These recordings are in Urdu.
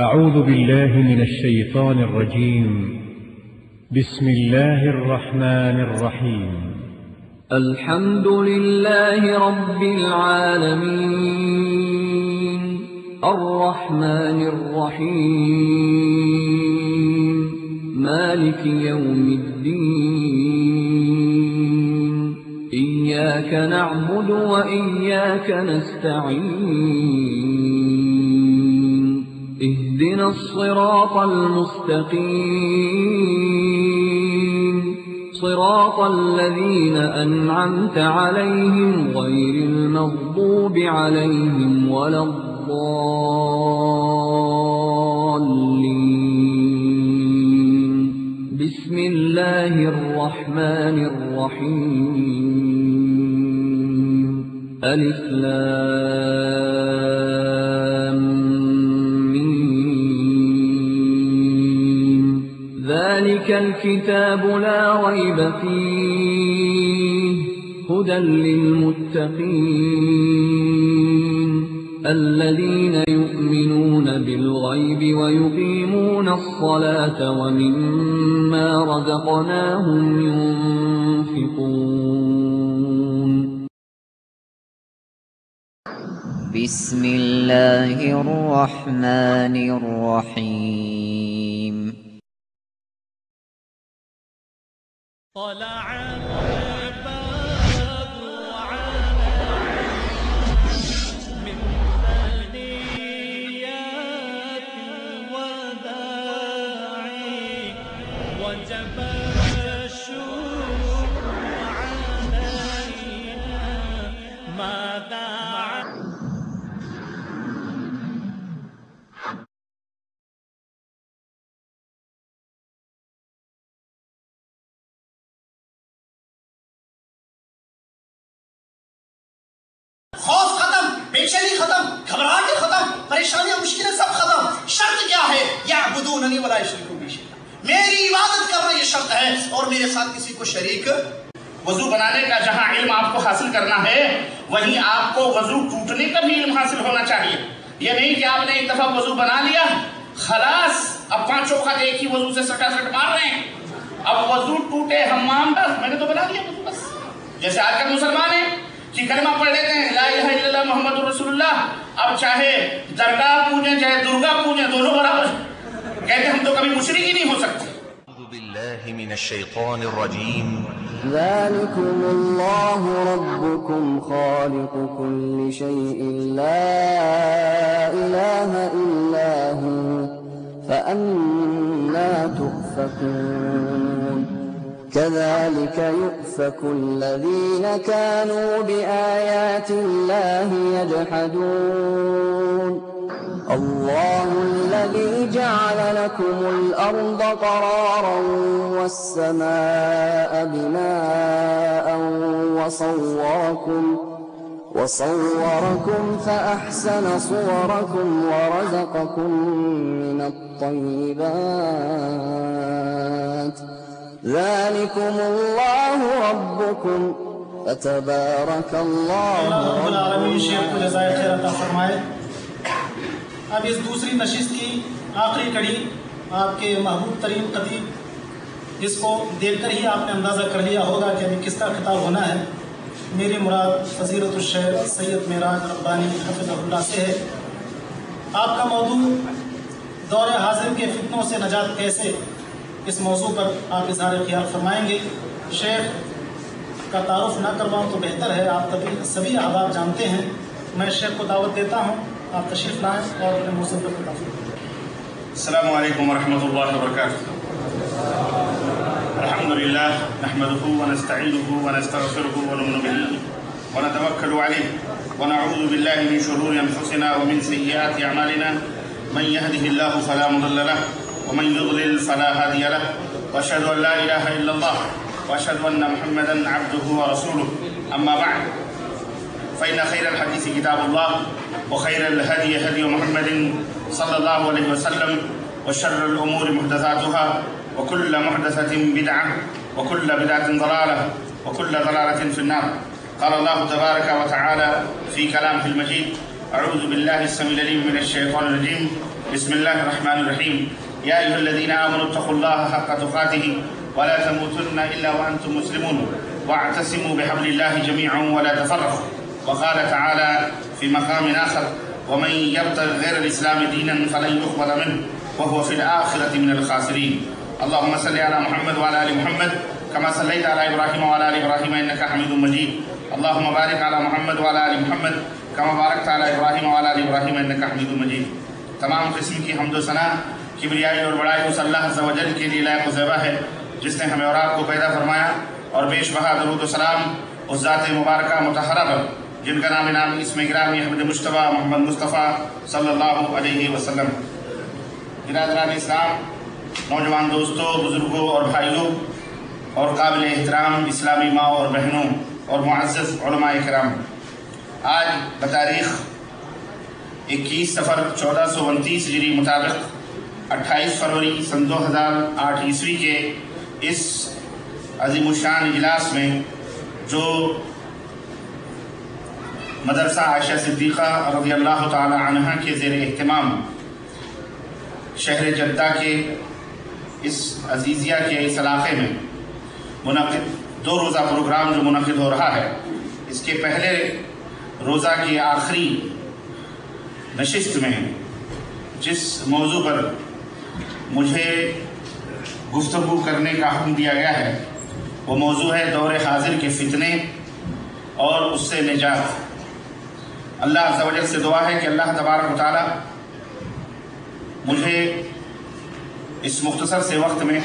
أعوذ بالله من الشيطان الرجيم. بسم الله الرحمن الرحيم. الحمد لله رب العالمين الرحمن الرحيم مالك يوم الدين إياك نعبد وإياك نستعين اهدنا الصراط المستقيم صراط الذين أنعمت عليهم غير المغضوب عليهم ولا الضالين. بسم الله الرحمن الرحيم. ألف لام ذلك الكتاب لا ريب فيه هدى للمتقين الذين يؤمنون بالغيب ويقيمون الصلاة ومما رزقناهم ينفقون. بسم الله الرحمن الرحيم. طلع البدر علينا من ثنيات الوداع وجب الشكر علينا ما دعا. خوف ختم، بے چینی ختم، گھبراہٹیں ختم، پریشانیاں مشکلیں سب ختم. شرط کیا ہے؟ یعبدوننی ولا یشرکون بی شیئا. میری عبادت کرنا یہ شرط ہے اور میرے ساتھ کسی کو شریک. وضو بنانے کا جہاں علم آپ کو حاصل کرنا ہے وہیں آپ کو وضو ٹوٹنے کا بھی علم حاصل ہونا چاہیے. یہ نہیں کہ آپ نے ایک دفعہ وضو بنا لیا خلاص اب 5 اوقات ایک ہی وضو سے سٹا سٹ مار رہے ہیں. اب وضو ٹوٹے حمام بس میں نے تو بنا لیا وضو بس. جیسے آج کل مسلمان ہیں کہ کلمہ پڑھ لیتے ہیں لا الہ الا اللہ محمد رسول اللہ، اب چاہے درگاہ پوجیں چاہے درگاہ پوجیں دونوں برابر کہتے ہم تو کبھی مشرک ہی نہیں ہو سکتے. اعوذ باللہ من الشیطان الرجیم. ذلكم الله ربكم خالق كل شيء لا إله إلا هو فأنى تؤفكون. كذلك يؤفك الذين كانوا بآيات الله يجحدون. الله الذي جعل لكم الأرض قرارا والسماء بناء وصوركم فأحسن صوركم ورزقكم من الطيبات. ذلكم الله ربكم فتبارك الله رب العالمین شیخ کو جزائے خیر عطا فرمائے. اب اس دوسری نشست کی آخری کڑی آپ کے محبوب ترین خطیب جس کو دیکھ کر ہی آپ نے اندازہ کر لیا ہوگا کہ ابھی کس کا خطاب ہونا ہے. میری مراد فضیلت الشیخ سید معراج ربانی حفظہ اللہ سے ہے. آپ کا موضوع دور حاضر کے فتنوں سے نجات کیسے، اس موضوع پر آپ اظہار خیال فرمائیں گے. شیخ کا تعارف نہ کرواؤں تو بہتر ہے، آپ سبھی احباب جانتے ہیں. میں شیخ کو دعوت دیتا ہوں آپ تشریف لائیں اور اپنے موضوع پر خطاب کریں. السلام علیکم ورحمۃ اللہ وبرکاتہ. الحمد للہ نحمده ونستعینه ونستغفره ونؤمن به ونتوکل علیہ ونعوذ باللہ من شرور انفسنا ومن سیئات اعمالنا من يهده الله فلا مضل له ومن يضلل فلا هادي له واشهد ان لا اله الا الله واشهد ان محمدا عبده ورسوله. اما بعد فان خير الحديث كتاب الله وخير الهدي هدي محمد صلى الله عليه وسلم وشر الامور محدثاتها وكل محدثة بدعة وكل بدعة ضلالة وكل ضلالة في النار. قال الله تبارك وتعالى في كلامه المجيد: أعوذ بالله السميع العليم من الشيطان الرجيم. بسم اللہ الرحمن الرحیم یا ایھا الذین آمنوا اتقوا اللہ حق تقاتہ ولا تموتن الا وانتم مسلمون واعتصموا بحبل اللہ جميعا ولا تفرقوا وقال تعالى في مقام آخر ومن يبتغ غير الإسلام دينا فلن يقبل منه وهو في الآخرة من الخاسرين اللهم صل على محمد وعلى آل محمد كما صليت على إبراهيم وعلى آل إبراهيم إنك حميد مجيد اللهم بارك على محمد وعلى آل محمد كما باركت على إبراهيم وعلى آل إبراهيم إنك حميد مجيد. تمام قسم کی حمد و ثنا کبریائی اور بڑائی اس اللہ عز و جل کے لیے لائق و زیبا ہے جس نے ہمیں اور آپ کو پیدا فرمایا اور بیش بہا درود و سلام اس ذات مبارکہ مطہرہ پر جن کا نام اسم گرامی احمد مجتبیٰ محمد مصطفیٰ صلی اللہ علیہ وسلم. برادران اسلام، نوجوان دوستوں، بزرگوں اور بھائیوں اور قابل احترام اسلامی ماں اور بہنوں اور معزز علماء کرام، آج بتاریخ 21 صفر 1429 ہجری مطابق 28 فروری سن 2008 عیسوی کے اس عظیم الشان اجلاس میں جو مدرسہ عائشہ صدیقہ رضی اللہ تعالی عنہا کے زیر اہتمام شہر جدہ کے اس عزیزیہ کے اس علاقے میں منعقد 2 روزہ پروگرام جو منعقد ہو رہا ہے، اس کے پہلے روزہ کی آخری نشست میں جس موضوع پر مجھے گفتگو کرنے کا حکم دیا گیا ہے وہ موضوع ہے دور حاضر کے فتنے اور اس سے نجات. اللہ عز و جل سے دعا ہے کہ اللہ تبارک و تعالی مجھے اس مختصر سے وقت میں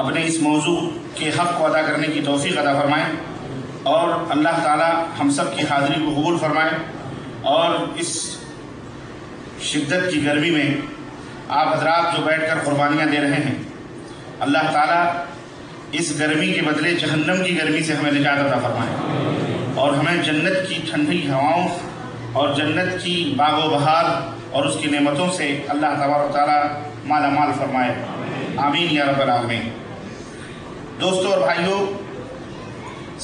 اپنے اس موضوع کے حق کو ادا کرنے کی توفیق عطا فرمائے اور اللہ تعالی ہم سب کی حاضری کو قبول فرمائے اور اس شدت کی گرمی میں آپ حضرات جو بیٹھ کر قربانیاں دے رہے ہیں، اللہ تعالی اس گرمی کے بدلے جہنم کی گرمی سے ہمیں نجات عطا فرمائے اور ہمیں جنت کی ٹھنڈی ہواؤں اور جنت کی باغ و بہار اور اس کی نعمتوں سے اللہ تبارک و تعالی مالا مال فرمائے. آمین یا رب العالمین. دوستوں اور بھائیوں،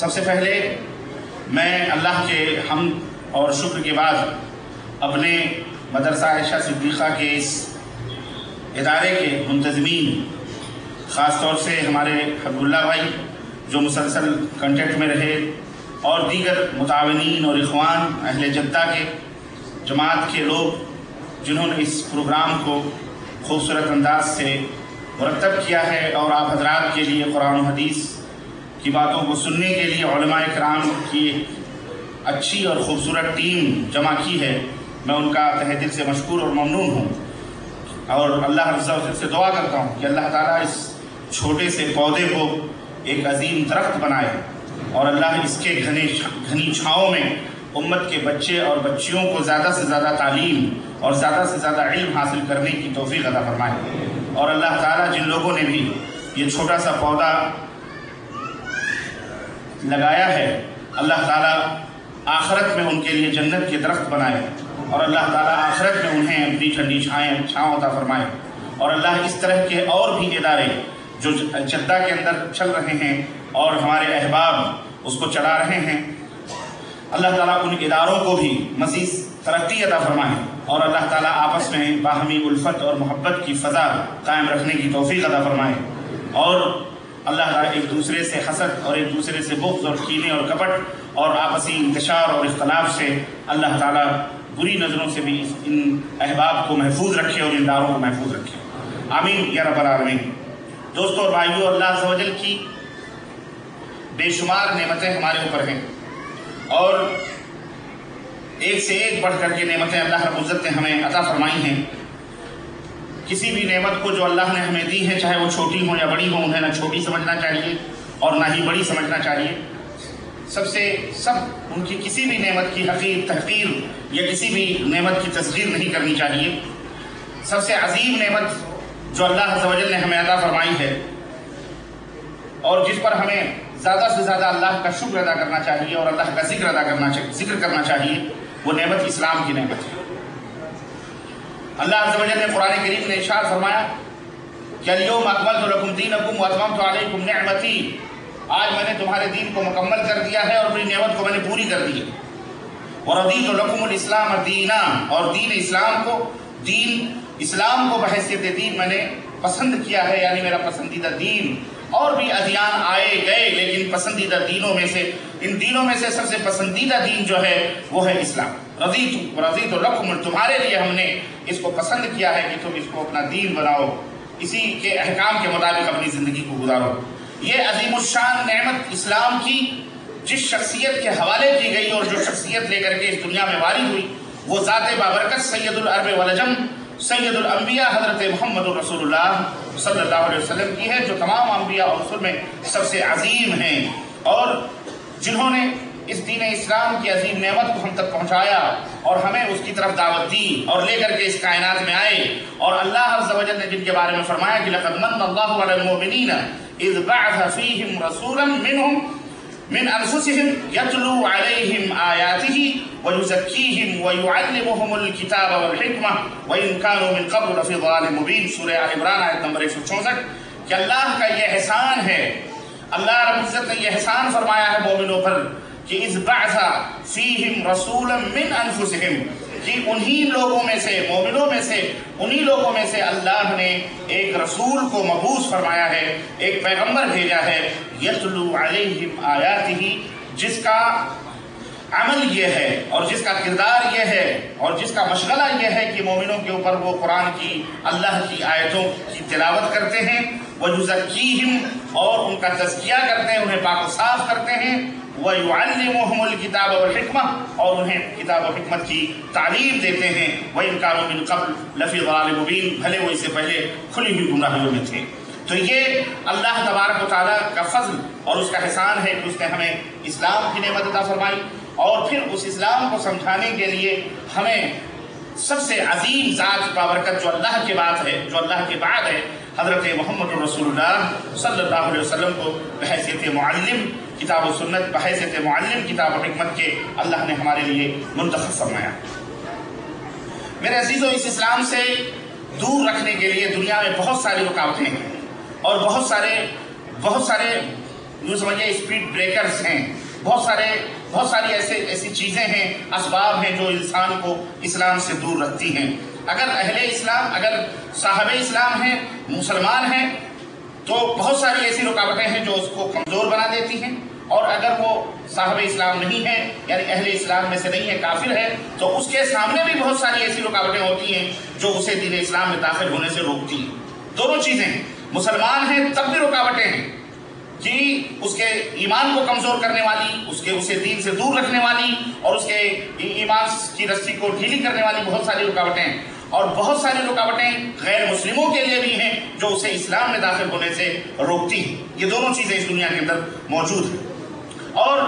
سب سے پہلے میں اللہ کے حمد اور شکر کے بعد اپنے مدرسہ عائشہ صدیقہ کے اس ادارے کے منتظمین، خاص طور سے ہمارے حبیب اللہ بھائی جو مسلسل کنٹیکٹ میں رہے اور دیگر متعاونین اور اخوان اہل جدہ کے جماعت کے لوگ جنہوں نے اس پروگرام کو خوبصورت انداز سے مرتب کیا ہے اور آپ حضرات کے لیے قرآن و حدیث کی باتوں کو سننے کے لیے علماء کرام کی اچھی اور خوبصورت ٹیم جمع کی ہے، میں ان کا تہ دل سے مشکور اور ممنون ہوں اور اللہ عز و جل سے دعا کرتا ہوں کہ اللہ تعالیٰ اس چھوٹے سے پودے کو ایک عظیم درخت بنائے اور اللہ اس کے گھنی چھاؤں میں امت کے بچے اور بچیوں کو زیادہ سے زیادہ تعلیم اور زیادہ سے زیادہ علم حاصل کرنے کی توفیق عطا فرمائے اور اللہ تعالیٰ جن لوگوں نے بھی یہ چھوٹا سا پودا لگایا ہے اللہ تعالیٰ آخرت میں ان کے لیے جنت کے درخت بنائے اور اللہ تعالیٰ آخرت میں انہیں اپنی ٹھنڈی چھاؤں عطا فرمائے اور اللہ اس طرح کے اور بھی ادارے جو جدہ کے اندر چل رہے ہیں اور ہمارے احباب اس کو چلا رہے ہیں، اللہ تعالیٰ ان اداروں کو بھی مزید ترقی عطا فرمائے اور اللہ تعالیٰ آپس میں باہمی الفت اور محبت کی فضا قائم رکھنے کی توفیق عطا فرمائے اور اللہ تعالیٰ ایک دوسرے سے حسد اور ایک دوسرے سے بغض اور کینے اور کپٹ اور آپسی انتشار اور اختلاف سے اللہ تعالیٰ بری نظروں سے بھی ان احباب کو محفوظ رکھے اور ان اداروں کو محفوظ رکھے. آمین یا رب العالمین. دوستوں اور بھائیوں، اللہ عز و جل کی بے شمار نعمتیں ہمارے اوپر ہیں اور ایک سے ایک بڑھ کر کے نعمتیں اللہ رب العزت نے ہمیں عطا فرمائی ہیں. کسی بھی نعمت کو جو اللہ نے ہمیں دی ہے، چاہے وہ چھوٹی ہو یا بڑی ہو، انہیں نہ چھوٹی سمجھنا چاہیے اور نہ ہی بڑی سمجھنا چاہیے. سب ان کی کسی بھی نعمت کی حقیر تحقیر یا کسی بھی نعمت کی تصغیر نہیں کرنی چاہیے. سب سے عظیم نعمت جو اللہ عز و جل نے ہمیں عطا فرمائی ہے اور جس پر ہمیں زیادہ سے زیادہ اللہ کا شکر ادا کرنا چاہیے اور اللہ کا ذکر کرنا چاہیے، وہ نعمت اسلام کی نعمت ہے. اللہ عز و جل نے قرآن کریم نے ارشاد فرمایا کہ الیوم اکملت لکم دینکم واتممت علیکم نعمتی، آج میں نے تمہارے دین کو مکمل کر دیا ہے اور اپنی نعمت کو میں نے پوری کر دی ہے. ورضیت لکم الاسلام دینا، اور دین اسلام کو دین اسلام کو بحیثیت دین میں نے پسند کیا ہے، یعنی میرا پسندیدہ دین۔ اور بھی ادیان آئے گئے لیکن پسندیدہ دینوں میں سے، ان دینوں میں سے سب سے پسندیدہ دین جو ہے وہ ہے اسلام۔ رضیت لکم، تمہارے لیے ہم نے اس کو پسند کیا ہے کہ تم اس کو اپنا دین بناؤ، اسی کے احکام کے مطابق اپنی زندگی کو گزارو۔ یہ عظیم الشان نعمت اسلام کی جس شخصیت کے حوالے کی گئی اور جو شخصیت لے کر کے اس دنیا میں وارد ہوئی، وہ ذات بابرکت سید العرب والعجم سید الانبیاء حضرت محمد رسول اللہ صلی اللہ علیہ وسلم کی ہے، جو تمام انبیاء اور رسول میں سب سے عظیم ہیں، اور جنہوں نے اس دین اسلام کی عظیم نعمت کو ہم تک پہنچایا اور ہمیں اس کی طرف دعوت دی اور لے کر کے اس کائنات میں آئے۔ اور اللہ عز و جل نے جن کے بارے میں فرمایا کہ لَقَدْ مَنَّ اللَّهُ عَلَى الْمُؤْمِنِينَ إِذْ بَعَثَ فِيهِمْ رَسُولًا مِّنْ أَنفُسِهِمْ يَتْلُو عَلَيْهِمْ آيَاتِهِ وَيُزَكِّيهِمْ وَيُعَلِّمُهُم الْكِتَابَ وَالْحِكْمَةَ وَإِن كَانُوا مِن قَبْلُ لَفِي ضَلَالٍ مُّبِينٍ۔ سورہ آل عمران آیت نمبر 164 کہ اللہ کا یہ احسان ہے، اللہ رب العزت نے یہ احسان فرمایا ہے مومنوں پر کہ اذ بعث فیہم رسولا من انفسہم، کہ انہی لوگوں میں سے، مومنوں میں سے، انہی لوگوں میں سے اللہ نے ایک رسول کو مبعوث فرمایا ہے، ایک پیغمبر بھیجا ہے، یتلو علیہم آیاتہ، جس کا عمل یہ ہے اور جس کا کردار یہ ہے اور جس کا مشغلہ یہ ہے کہ مومنوں کے اوپر وہ قرآن کی، اللہ کی آیتوں کی تلاوت کرتے ہیں، وَيُزَكِّيهِمْ، اور ان کا تزکیہ کرتے ہیں، انہیں پاک و صاف کرتے ہیں، وَيُعَلِّمُهُمُ الْكِتَابَ وَالْحِكْمَةَ، اور انہیں کتاب و حکمت کی تعلیم دیتے ہیں، وَإِن كَانُوا مِن قَبْلُ لَفِي ضَلَالٍ مُّبِينٍ، بھلے وہ اس سے پہلے کھلی ہوئی گمراہیوں میں تھے۔ تو یہ اللہ تبارک و تعالیٰ کا فضل اور اس کا احسان ہے کہ اس نے ہمیں اسلام کی نعمت عطا فرمائی، اور پھر اس اسلام کو سمجھانے کے لیے ہمیں سب سے عظیم ذات بابرکت جو اللہ کے بعد ہے، جو اللہ کے بعد ہے، حضرت محمد رسول اللہ صلی اللہ علیہ وسلم کو بحیثیت معلم کتاب و سنت، بحیثیت معلم کتاب و حکمت کے اللہ نے ہمارے لیے منتخب فرمایا۔ میرے عزیزوں، اس اسلام سے دور رکھنے کے لیے دنیا میں بہت ساری رکاوٹیں ہیں اور بہت سارے یوں سمجھیے اسپیڈ بریکرز ہیں، بہت ساری ایسی چیزیں ہیں، اسباب ہیں جو انسان کو اسلام سے دور رکھتی ہیں۔ اگر اہل اسلام، اگر صاحب اسلام ہیں، مسلمان ہیں، تو بہت ساری ایسی رکاوٹیں ہیں جو اس کو کمزور بنا دیتی ہیں، اور اگر وہ صاحب اسلام نہیں ہے، یعنی اہل اسلام میں سے نہیں ہے، کافر ہے، تو اس کے سامنے بھی بہت ساری ایسی رکاوٹیں ہوتی ہیں جو اسے دین اسلام میں داخل ہونے سے روکتی ہیں۔ دونوں چیزیں ہیں، مسلمان ہیں تب بھی رکاوٹیں ہیں کہ اس کے ایمان کو کمزور کرنے والی، اسے دین سے دور رکھنے والی، اور اس کے ایمان کی رسی کو ڈھیلی کرنے والی بہت ساری رکاوٹیں ہیں، اور بہت ساری رکاوٹیں غیر مسلموں کے لیے بھی ہیں جو اسے اسلام میں داخل ہونے سے روکتی ہیں۔ یہ دونوں چیزیں اس دنیا کے اندر موجود ہیں، اور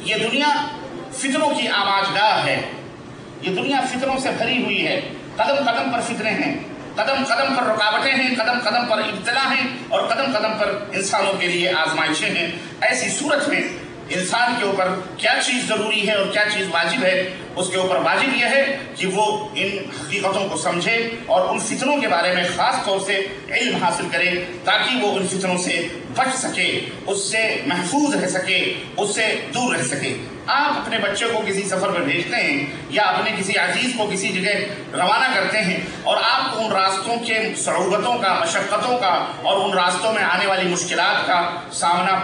یہ دنیا فتنوں کی آماج گاہ ہے، یہ دنیا فتنوں سے بھری ہوئی ہے، قدم قدم پر فتنے ہیں، قدم قدم پر رکاوٹیں ہیں، قدم قدم پر ابتلا ہیں، اور قدم قدم پر انسانوں کے لیے آزمائشیں ہیں۔ ایسی صورت میں انسان کے اوپر کیا چیز ضروری ہے اور کیا چیز واجب ہے؟ اس کے اوپر واجب یہ ہے کہ وہ ان حقیقتوں کو سمجھے اور ان فتنوں کے بارے میں خاص طور سے علم حاصل کرے، تاکہ وہ ان فتنوں سے بچ سکے، اس سے محفوظ رہ سکے، اس سے دور رہ سکے۔ آپ اپنے بچے کو کسی سفر میں بھیجتے ہیں یا اپنے کسی عزیز کو کسی جگہ روانہ کرتے ہیں، اور آپ کو ان راستوں کے صعوبتوں کا، مشقتوں کا، اور ان راستوں میں آنے والی مشکلات کا سامنا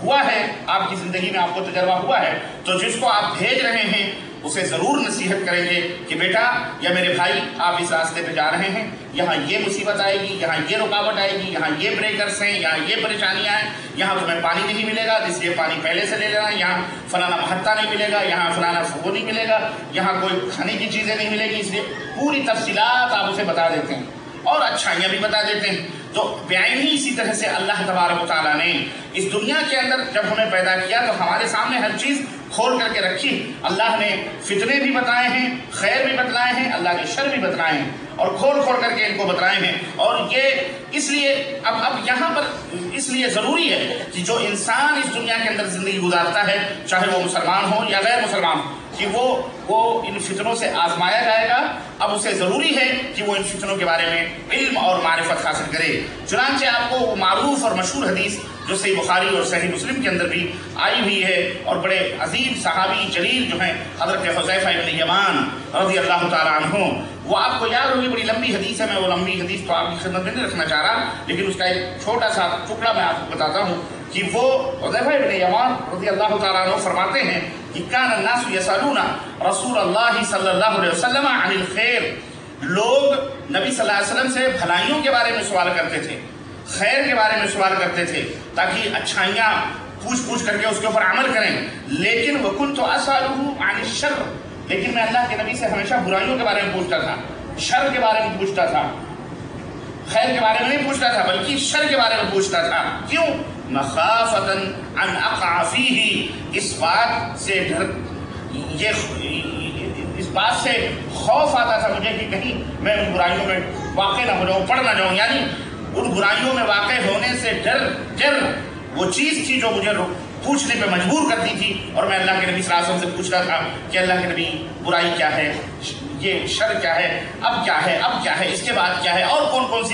ہوا ہے، آپ کی زندگی میں آپ کو تجربہ ہوا ہے، تو جس کو آپ بھیج رہے ہیں اسے ضرور نصیحت کریں گے کہ بیٹا یا میرے بھائی، آپ اس راستے پہ جا رہے ہیں، یہاں یہ مصیبت آئے گی، یہاں یہ رکاوٹ آئے گی، یہاں یہ بریکرز ہیں، یہاں یہ پریشانیاں ہیں، یہاں تمہیں پانی نہیں ملے گا، اس لیے پانی پہلے سے لے لینا، یہاں فلانا محطہ نہیں ملے گا، یہاں فلانا وہ نہیں ملے گا، یہاں کوئی کھانے کی چیزیں نہیں ملے گی، اس لیے پوری تفصیلات آپ اسے بتا دیتے ہیں اور اچھائیاں بھی بتا دیتے ہیں۔ تو بعینی اسی طرح سے اللہ تبارک و تعالیٰ نے اس دنیا کے اندر جب ہمیں پیدا کیا تو ہمارے سامنے ہر چیز کھول کر کے رکھی۔ اللہ نے فتنے بھی بتائے ہیں، خیر بھی بتلائے ہیں، اللہ کے شر بھی بتلائے ہیں، اور کھول کھول کر کے ان کو بتلائے ہیں۔ اور یہ اس لیے اب یہاں پر اس لیے ضروری ہے کہ جو انسان اس دنیا کے اندر زندگی گزارتا ہے، چاہے وہ مسلمان ہو یا غیر مسلمان ہو، کہ وہ ان فتنوں سے آزمایا جائے گا۔ اب اسے ضروری ہے کہ وہ ان فتنوں کے بارے میں علم اور معرفت حاصل کرے۔ چنانچہ آپ کو وہ معروف اور مشہور حدیث جو صحیح بخاری اور صحیح مسلم کے اندر بھی آئی ہوئی ہے، اور بڑے عظیم صحابی جلیل جو ہیں حضرت حذیفہ ابن یمان رضی اللہ تعالیٰ عنہ، وہ آپ کو یاد ہوگی، بڑی لمبی حدیث ہے، میں وہ لمبی حدیث تو آپ کی خدمت میں نہیں رکھنا چاہ رہا، لیکن اس کا ایک چھوٹا سا ٹکڑا میں آپ کو بتاتا ہوں کہ وہ حذیفہ ابن یمان رضی اللہ تعالیٰ عنہ فرماتے ہیں کہ کان الناس یسألون رسول اللہ صلی اللہ علیہ وسلم عن الخیر، لوگ نبی صلی اللہ علیہ وسلم سے بھلائیوں کے بارے میں سوال کرتے تھے، خیر کے بارے میں سوال کرتے تھے تاکہ اچھائیاں پوچھ کر کے اس کے اوپر عمل کریں، لیکن وَكُنْتُ أَسْأَلُهُ عَنِ الشَّرِّ، لیکن میں اللہ کے نبی سے ہمیشہ برائیوں کے بارے میں پوچھتا تھا، شر کے بارے میں پوچھتا تھا، خیر کے بارے میں نہیں پوچھتا تھا بلکہ شر کے بارے میں پوچھتا تھا۔ کیوں؟ مخافةً ان اقع فیہ، اس بات سے اس بات سے خوف آتا تھا مجھے کہ کہیں میں ان برائیوں میں واقع نہ ہو جاؤں، پڑ نہ جاؤں، یعنی ان برائیوں میں واقع ہونے سے ڈر وہ چیز تھی جو مجھے پوچھنے پہ مجبور کرتی تھی، اور میں اللہ کے نبی صلی اللہ علیہ وسلم سے پوچھتا تھا کہ اللہ کے نبی برائی کیا ہے، یہ شر کیا ہے، اب کیا ہے، اب کیا ہے، اس کے بعد کیا ہے، اور کون کون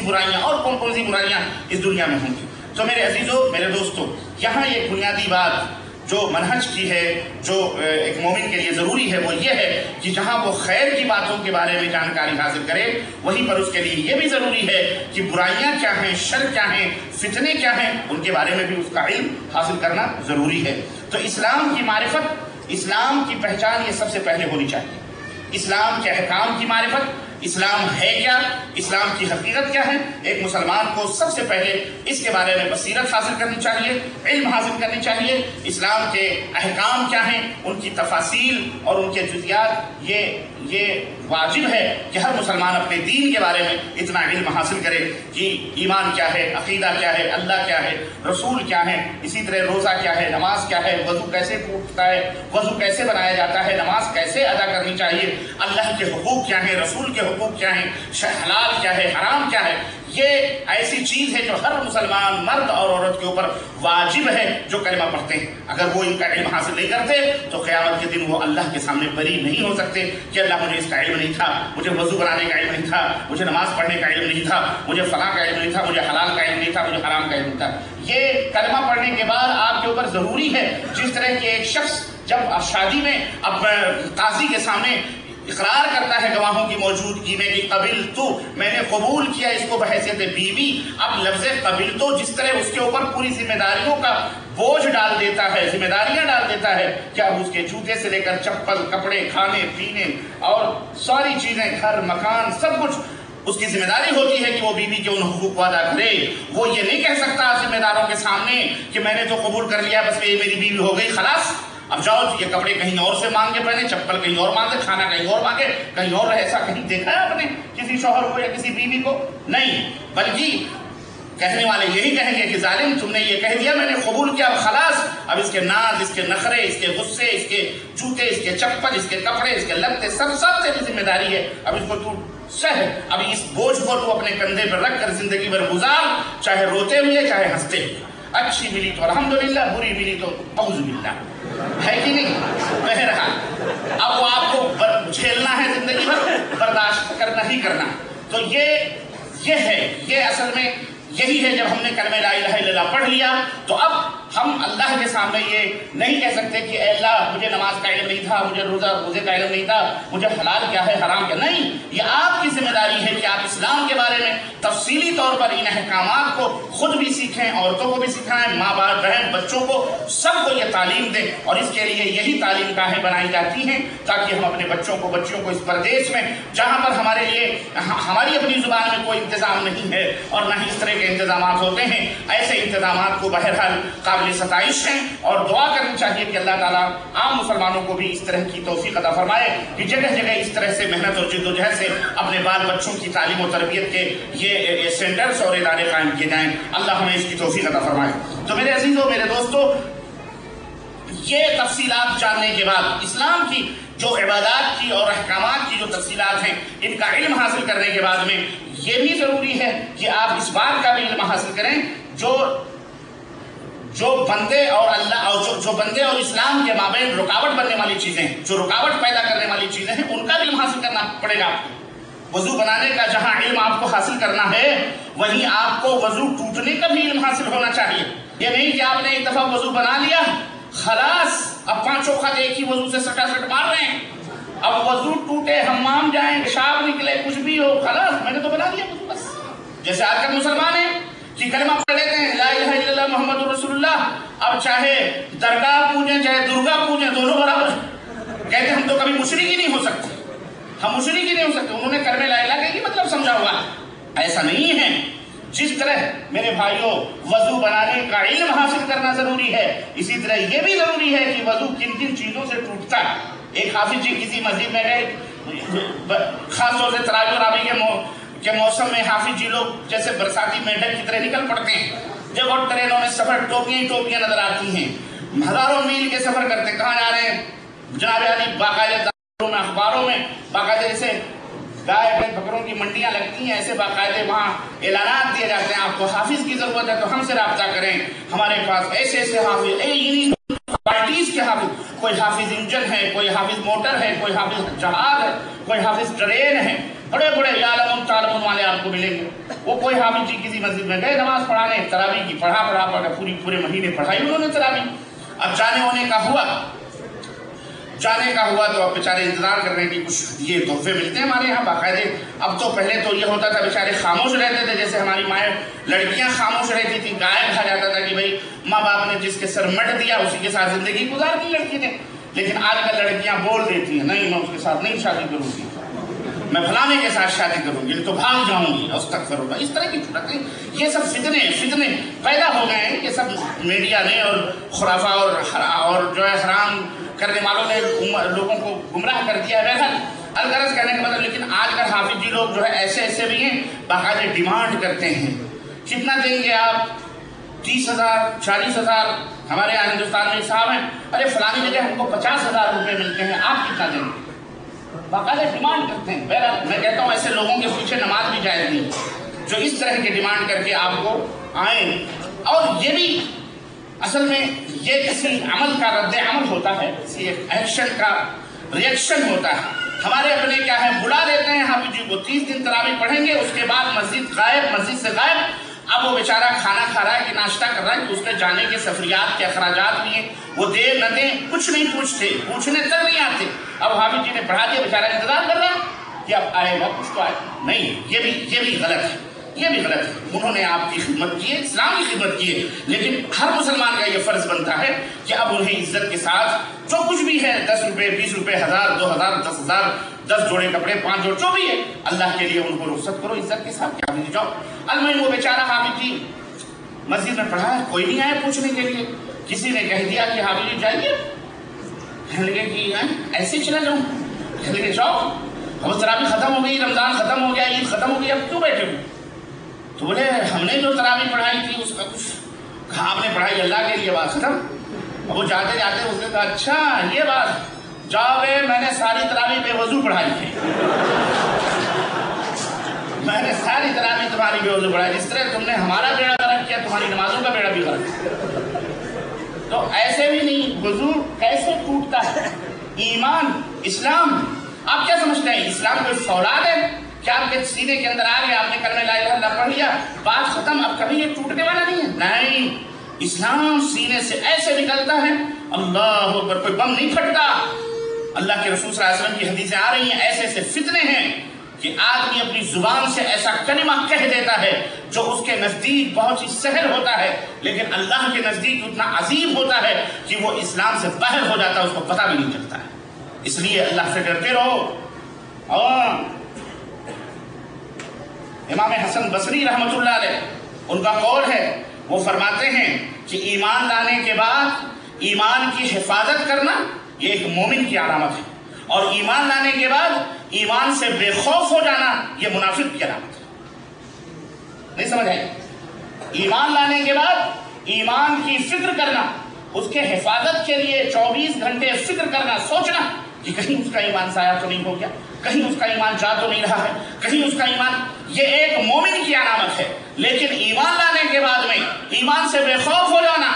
سی برائیاں اس دنیا میں ہوں گی۔ تو میرے عزیزو، میرے دوستو، یہاں ایک بنیادی بات جو منہج کی ہے، جو ایک مومن کے لیے ضروری ہے، وہ یہ ہے کہ جہاں وہ خیر کی باتوں کے بارے میں جانکاری حاصل کرے، وہیں پر اس کے لیے یہ بھی ضروری ہے کہ برائیاں کیا ہیں، شر کیا ہیں، فتنے کیا ہیں، ان کے بارے میں بھی اس کا علم حاصل کرنا ضروری ہے۔ تو اسلام کی معرفت، اسلام کی پہچان یہ سب سے پہلے ہونی چاہیے۔ اسلام کے احکام کی معرفت، اسلام ہے کیا، اسلام کی حقیقت کیا ہے، ایک مسلمان کو سب سے پہلے اس کے بارے میں بصیرت حاصل کرنی چاہیے، علم حاصل کرنی چاہیے۔ اسلام کے احکام کیا ہیں، ان کی تفاصیل اور ان کے جزیات، یہ واجب ہے کہ ہر مسلمان اپنے دین کے بارے میں اتنا علم حاصل کرے کہ ایمان کیا ہے، عقیدہ کیا ہے، اللہ کیا ہے، رسول کیا ہے، اسی طرح روزہ کیا ہے، نماز کیا ہے، وضو کیسے ٹوٹتا ہے، وضو کیسے بنایا جاتا ہے، نماز کیسے ادا کرنی چاہیے، اللہ کے حقوق کیا ہیں، رسول کے حقوق کیا ہیں، حلال کیا ہے، حرام کیا ہے۔ یہ ایسی چیز ہے جو ہر مسلمان مرد اور عورت کے اوپر واجب ہے جو کلمہ پڑھتے ہیں۔ اگر وہ ان کا علم حاصل نہیں کرتے تو قیامت کے دن وہ اللہ کے سامنے بری نہیں ہو سکتے کہ اللہ مجھے اس کا علم نہیں تھا، مجھے وضو بنانے کا علم نہیں تھا، مجھے نماز پڑھنے کا علم نہیں تھا، مجھے فلاں کا علم نہیں تھا، مجھے حلال کا علم نہیں تھا، مجھے حرام کا علم نہیں تھا۔ یہ کلمہ پڑھنے کے بعد آپ کے اوپر ضروری ہے، جس طرح کہ ایک شخص جب شادی میں اب قاضی کے سامنے اقرار کرتا ہے گواہوں کی موجودگی میں کہ قبلتو، میں نے قبول کیا اس کو بحیثیت بیوی، اب لفظ قبلتو جس طرح اس کے اوپر پوری ذمہ داریوں کا بوجھ ڈال دیتا ہے، ذمہ داریاں ڈال دیتا ہے، کیا اس کے جوتے سے لے کر چپل، کپڑے، کھانے پینے اور ساری چیزیں، گھر مکان، سب کچھ اس کی ذمہ داری ہوتی ہے کہ وہ بیوی کے ان حقوق کو ادا کرے۔ وہ یہ نہیں کہہ سکتا ذمہ داروں کے سامنے کہ میں نے تو قبول کر لیا، بس یہ میری بیوی ہو گئی، خلاص اب جاؤ یہ کپڑے کہیں اور سے مانگ کے پہنے، چپل کہیں اور مانگے، کھانا کہیں اور مانگے، کہیں اور رہے۔ ایسا کہیں دیکھا ہے آپ نے کسی شوہر کو یا کسی بیوی کو؟ نہیں، بلکہ کہنے والے یہی کہیں گے کہ ظالم تم نے یہ کہہ دیا، میں نے قبول کیا، اب خلاص، اب اس کے ناز، اس کے نخرے، اس کے غصے، اس کے جوتے، اس کے چپل، اس کے کپڑے، اس کے لتے، سب تیری ذمہ داری ہے، اب اس کو تو سہ، اب اس بوجھ کو تو اپنے کندھے پر رکھ کر زندگی بھر گزار، چاہے روتے ہوئے چاہے ہنستے ہوئے، اچھی ملی تو الحمدللہ، بری ملی تو اعوذ باللہ، ہے کہ نہیں؟ بہرحال اب وہ آپ کو جھیلنا ہے زندگی بھر، برداشت کرنا ہی کرنا۔ تو یہ ہے، یہ اصل میں یہی ہے۔ جب ہم نے کلمہ لا الہ الا اللہ پڑھ لیا تو اب ہم اللہ کے سامنے یہ نہیں کہہ سکتے کہ اے اللہ مجھے نماز کا علم نہیں تھا، مجھے روزے کا علم نہیں تھا، مجھے حلال کیا ہے، حرام کیا، نہیں، یہ آپ کی ذمہ داری ہے کہ آپ اسلام کے بارے میں تفصیلی طور پر ان احکامات کو خود بھی سیکھیں، عورتوں کو بھی سکھائیں، ماں باپ، بہن، بچوں کو، سب کو یہ تعلیم دیں، اور اس کے لیے یہی تعلیم گاہیں بنائی جاتی ہیں تاکہ ہم اپنے بچوں کو، بچیوں کو اس پردیس میں جہاں پر ہمارے لیے ہماری اپنی زبان میں کوئی انتظام نہیں ہے اور نہ ہی اس طرح کے انتظامات ہوتے ہیں، ایسے انتظامات کو بہرحال قابل ستائش ہیں، اور دعا کرنی چاہیے کہ اللہ تعالیٰ عام مسلمانوں کو بھی اس طرح کی توفیق عطا فرمائے کہ جگہ جگہ اس طرح سے محنت اور جد و جہد سے اپنے بال بچوں کی تعلیم و تربیت کے یہ سینٹرز اور ادارے قائم کیے جائیں۔ اللہ ہمیں اس کی توفیق عطا فرمائے۔ تو میرے عزیزوں، میرے دوستوں، یہ تفصیلات جاننے کے بعد اسلام کی جو عبادات کی اور احکامات کی جو تفصیلات ہیں، ان کا علم حاصل کرنے کے بعد میں یہ بھی ضروری ہے کہ آپ اس بات کا بھی علم حاصل کریں جو بندے اور اللہ اور جو بندے اور اسلام کے مابین رکاوٹ بننے والی چیزیں ہیں، جو رکاوٹ پیدا کرنے والی چیزیں ہیں، ان کا بھی علم حاصل کرنا پڑے گا آپ کو۔ وضو بنانے کا جہاں علم آپ کو حاصل کرنا ہے، وہیں آپ کو وضو ٹوٹنے کا بھی علم حاصل ہونا چاہیے۔ یہ نہیں کہ آپ نے ایک دفعہ وضو بنا لیا، خلاص اب پانچوں خط ایک ہی وضو سے سٹا سٹ مار رہے ہیں، اب وضو ٹوٹے حمام جائیں پیشاب نکلے کچھ بھی ہو خلاص میں نے تو بنا دیا بس. جیسے آج کل مسلمان ہیں کہ کلمہ پڑھ لیتے ہیں لا الہ الا اللہ محمد رسول اللہ، اب چاہے درگاہ پوجیں چاہے درگاہ پوجیں دونوں برابر. کہتے ہیں ہم تو کبھی مشرک ہی نہیں ہو سکتے، ہم مشرک ہی نہیں ہو سکتے. انہوں نے کلمہ لا الہ کا یہ مطلب سمجھا ہوا. ایسا نہیں ہے. جس طرح میرے بھائیوں وضو بنانے کا علم حاصل کرنا ضروری ہے، اسی طرح یہ بھی ضروری ہے کہ وضو کن کن چیزوں سے ٹوٹتا ہے. ایک حافظ جی کسی مسجد میں گئے، خاص طور سے تراویح اور راویح کے موسم میں حافظ جی لوگ جیسے برساتی میڈک کی طرح نکل پڑتے ہیں. جب اور ٹرینوں میں سفر ٹوپیاں ٹوپیاں نظر آتی ہیں، ہزاروں میل کے سفر کرتے ہیں. کہاں جا رہے ہیں جناب علی؟ باقاعدہ میں اخباروں میں باقاعدہ جیسے گائے بکروں کی منڈیاں لگتی ہیں ایسے باقاعدہ وہاں اعلانات دیے جاتے ہیں آپ کو حافظ کی ضرورت ہے تو ہم سے رابطہ کریں، ہمارے پاس ایسے ایسے حافظ پارٹیز کے حافظ، کوئی حافظ انجن ہے، کوئی حافظ موٹر ہے، کوئی حافظ جہاز ہے، کوئی حافظ ٹرین ہے. بڑے بڑے یعلمون تعلمون والے آپ کو ملیں گے. وہ کوئی حافظ جی کسی مسجد میں گئے نماز پڑھانے، تراویح کی پڑھا پورے مہینے پڑھائی انہوں نے تراویح. اب جانے ہونے کا ہوا تو اب بیچارے انتظار کر رہے ہیں کہ کچھ یہ تحفے ملتے ہیں ہمارے یہاں باقاعدے. اب تو پہلے تو یہ ہوتا تھا بیچارے خاموش رہتے تھے، جیسے ہماری مائیں لڑکیاں خاموش رہتی تھی، غائب کھا جاتا تھا کہ بھائی ماں باپ نے جس کے سر مٹ دیا اسی کے ساتھ زندگی گزار دی لڑکی نے. لیکن آج کل لڑکیاں بول دیتی ہیں نہیں میں اس کے ساتھ نہیں شادی کروں گی، میں فلانے کے ساتھ شادی کروں گی تو بھاگ جاؤں گی استغفراللہ. اس طرح کی باتیں، یہ سب فتنے پیدا ہو گئے ہیں. یہ سب میڈیا نے اور خرافہ اور جو ہے حرام کرنے والوں نے لوگوں کو گمراہ کر دیا ہے. الغرض کہنے کا مطلب، لیکن آج کل حافظ جی لوگ جو ہے ایسے بھی ہیں باقاعدہ ڈیمانڈ کرتے ہیں. کتنا دیں گے آپ؟ 30,000 40,000. ہمارے یہاں ہندوستان میں صاحب ہیں ارے فلانی جگہ ہم کو 50,000 روپے ملتے ہیں، آپ کتنا دیں گے؟ باقاعدہ ڈیمانڈ کرتے ہیں. بہرحال میں کہتا ہوں ایسے لوگوں کے پیچھے نماز بھی جائز نہیں جو اس طرح کی ڈیمانڈ کر کے آپ کو آئیں. اور یہ بھی اصل میں یہ کسی عمل کا رد عمل ہوتا ہے، کسی ایکشن کا ریئیکشن ہوتا ہے. ہمارے اپنے کیا ہے بلا لیتے ہیں حافظ جی کو، 30 دن تراویح پڑھیں گے، اس کے بعد مسجد سے غائب. اب وہ بیچارہ کھانا کھا رہا ہے کہ ناشتہ کر رہا ہے کہ اس کے جانے کے سفریات کے اخراجات بھی ہیں، وہ دے نہ دیں کچھ نہیں پوچھنے تک نہیں آتے. اب حافظ جی نے پڑھا دیا، بیچارہ انتظار کر رہا ہے کہ اب آئے گا کچھ تو آئے نہیں. یہ بھی غلط ہے، یہ بھی غلط ہے. انہوں نے آپ کی خدمت کی ہے، اسلام کی خدمت کی ہے، لیکن ہر مسلمان کا یہ فرض بنتا ہے کہ اب انہیں عزت کے ساتھ جو کچھ بھی ہے 10 روپے 20 روپے 1000 2000 10,000 10 جوڑے کپڑے 5 جوڑے جو بھی ہے اللہ کے لیے ان کو رخصت کرو عزت کے ساتھ، کیا بھی جاؤ. المہم وہ بیچارہ حافظ جی مسجد میں پڑھا ہے، کوئی نہیں آیا پوچھنے کے لیے. کسی نے کہہ دیا کہ حافظ جی جائیے، کہنے لگے کہ ایسے چلا جاؤں، کہنے لگے جاؤ. اب تراویح ختم ہو گئی، رمضان ختم ہو گیا، عید ختم ہو گئی، اب کیوں بیٹھے ہو؟ تو بولے ہم نے جو تراویح پڑھائی تھی اس کا کچھ کہا آپ نے پڑھائی اللہ کے لیے، بات ختم. اب وہ جاتے جاتے اس نے کہا اچھا یہ بات، جاؤ گے میں نے ساری تراویح بے وضو پڑھائی تھی، میں نے ساری تراویح تمہاری بے وضو پڑھائی. جس طرح تم نے ہمارا بیڑا غرق کیا تمہاری نمازوں کا بیڑا بھی غرق. تو ایسے بھی نہیں. وضو کیسے ٹوٹتا ہے؟ ایمان اسلام. آپ کیا سمجھتے ہیں اسلام کوئی فولاد ہے؟ کیا آپ کے سینے کے اندر آ گیا، آپ نے کلمہ لا الہ الا اللہ پڑھ لیا، بات ختم، اب کبھی یہ ٹوٹنے والا نہیں ہے؟ نہیں، اسلام سینے سے ایسے نکلتا ہے، اللہ اکبر، کوئی بم نہیں پھٹتا. اللہ کے رسول صلی اللہ علیہ وسلم کی حدیثیں آ رہی ہیں، ایسے ایسے فتنے ہیں کہ آدمی اپنی زبان سے ایسا کلمہ کہہ دیتا ہے جو اس کے نزدیک بہت ہی سہل ہوتا ہے، لیکن اللہ کے نزدیک اتنا عظیم ہوتا ہے کہ وہ اسلام سے باہر ہو جاتا ہے، اس کو پتہ بھی نہیں چلتا ہے. اس لیے اللہ سے ڈرتے رہو. اور امام حسن بصری رحمۃ اللہ علیہ ان کا قول ہے، وہ فرماتے ہیں کہ ایمان لانے کے بعد ایمان کی حفاظت کرنا یہ ایک مومن کی علامت ہے، اور ایمان لانے کے بعد ایمان سے بے خوف ہو جانا یہ منافق کی علامت ہے. نہیں سمجھ آئی؟ ایمان لانے کے بعد ایمان کی فکر کرنا، اس کے حفاظت کے لیے 24 گھنٹے فکر کرنا، سوچنا کہ کہیں اس کا ایمان ضائع تو نہیں ہو گیا، کہیں اس کا ایمان جا تو نہیں رہا ہے، کہیں اس کا ایمان. یہ ایک مومن کی علامت ہے. لیکن ایمان لانے کے بعد میں ایمان سے بے خوف ہو جانا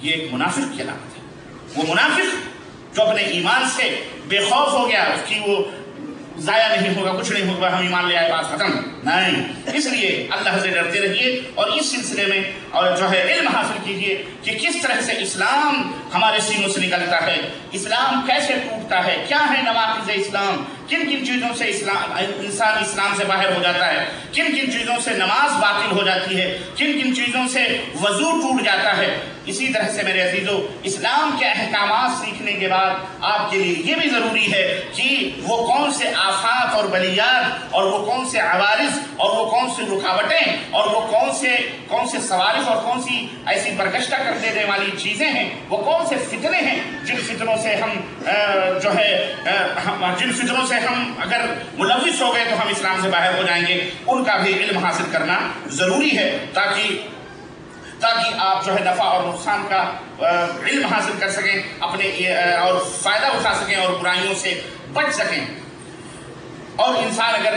یہ ایک منافق کی علامت ہے. وہ منافق جو اپنے ایمان سے بے خوف ہو گیا، اس کی وہ ضائع نہیں ہوگا، کچھ نہیں ہوگا، ہم ایمان لے آئے بات ختم. نہیں. اس لیے اللہ سے ڈرتے رہیے. اور اس سلسلے میں اور جو ہے علم حاصل کیجئے کہ کس طرح سے اسلام ہمارے سینوں سے نکلتا ہے، اسلام کیسے ٹوٹتا ہے، کیا ہے نواقض اسلام، کن کن چیزوں سے انسان اسلام سے باہر ہو جاتا ہے، کن کن چیزوں سے نماز باطل ہو جاتی ہے، کن کن چیزوں سے وضو ٹوٹ جاتا ہے۔ اسی طرح سے میرے عزیزو، اسلام کے احکامات سیکھنے کے بعد آپ کے لیے یہ بھی ضروری ہے کہ وہ کون سے آفات اور بلیات اور وہ کون سے عوارض اور وہ کون سی رکاوٹیں اور وہ کون سے صوارف اور کون سی ایسی برگشتہ کر دینے والی چیزیں ہیں، وہ کون سے فتنے ہیں جن فتنوں سے ہم اگر ملوث ہو گئے تو ہم اسلام سے باہر ہو جائیں گے، ان کا بھی علم حاصل کرنا ضروری ہے تاکہ آپ جو ہے نفع اور نقصان کا علم حاصل کر سکیں، اپنے اور فائدہ اٹھا سکیں اور برائیوں سے بچ سکیں۔ اور انسان اگر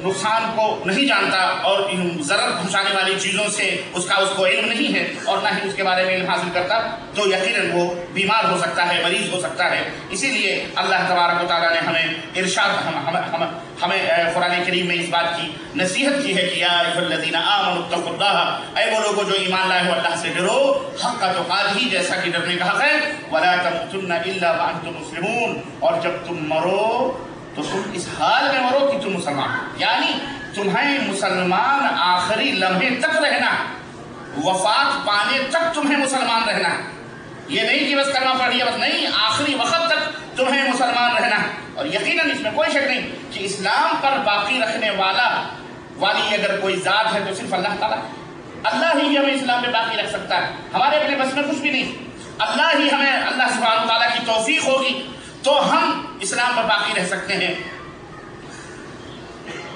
نقصان کو نہیں جانتا اور ضرر پہنچانے والی چیزوں سے اس کو علم نہیں ہے اور نہ ہی اس کے بارے میں علم حاصل کرتا تو یقیناً وہ بیمار ہو سکتا ہے، مریض ہو سکتا ہے۔ اسی لیے اللہ تبارک و تعالیٰ نے ہمیں قرآن کریم میں اس بات کی نصیحت کی ہے کہ یا ایھا الذین آمنوا اتقوا اللہ، اے وہ لوگوں جو ایمان لائے ہو اللہ سے ڈرو حق تقاتہ، جیسا کہ ڈرنے کا حق ہے، ولا تموتن الا وانتم مسلمون، اور جب تم مرو تو تم اس حال میں مرو کہ تم مسلمان، یعنی تمہیں مسلمان آخری لمحے تک رہنا، وفات پانے تک تمہیں مسلمان رہنا، یہ نہیں کہ بس کلمہ پڑھ لیا بس، نہیں، آخری وقت تک تمہیں مسلمان رہنا۔ اور یقیناً اس میں کوئی شک نہیں کہ اسلام پر باقی رکھنے والی اگر کوئی ذات ہے تو صرف اللہ تعالیٰ، اللہ ہی ہمیں اسلام میں باقی رکھ سکتا ہے، ہمارے اپنے بس میں کچھ بھی نہیں، اللہ سبحانہ تعالیٰ کی توفیق ہوگی تو ہم اسلام پر باقی رہ سکتے ہیں،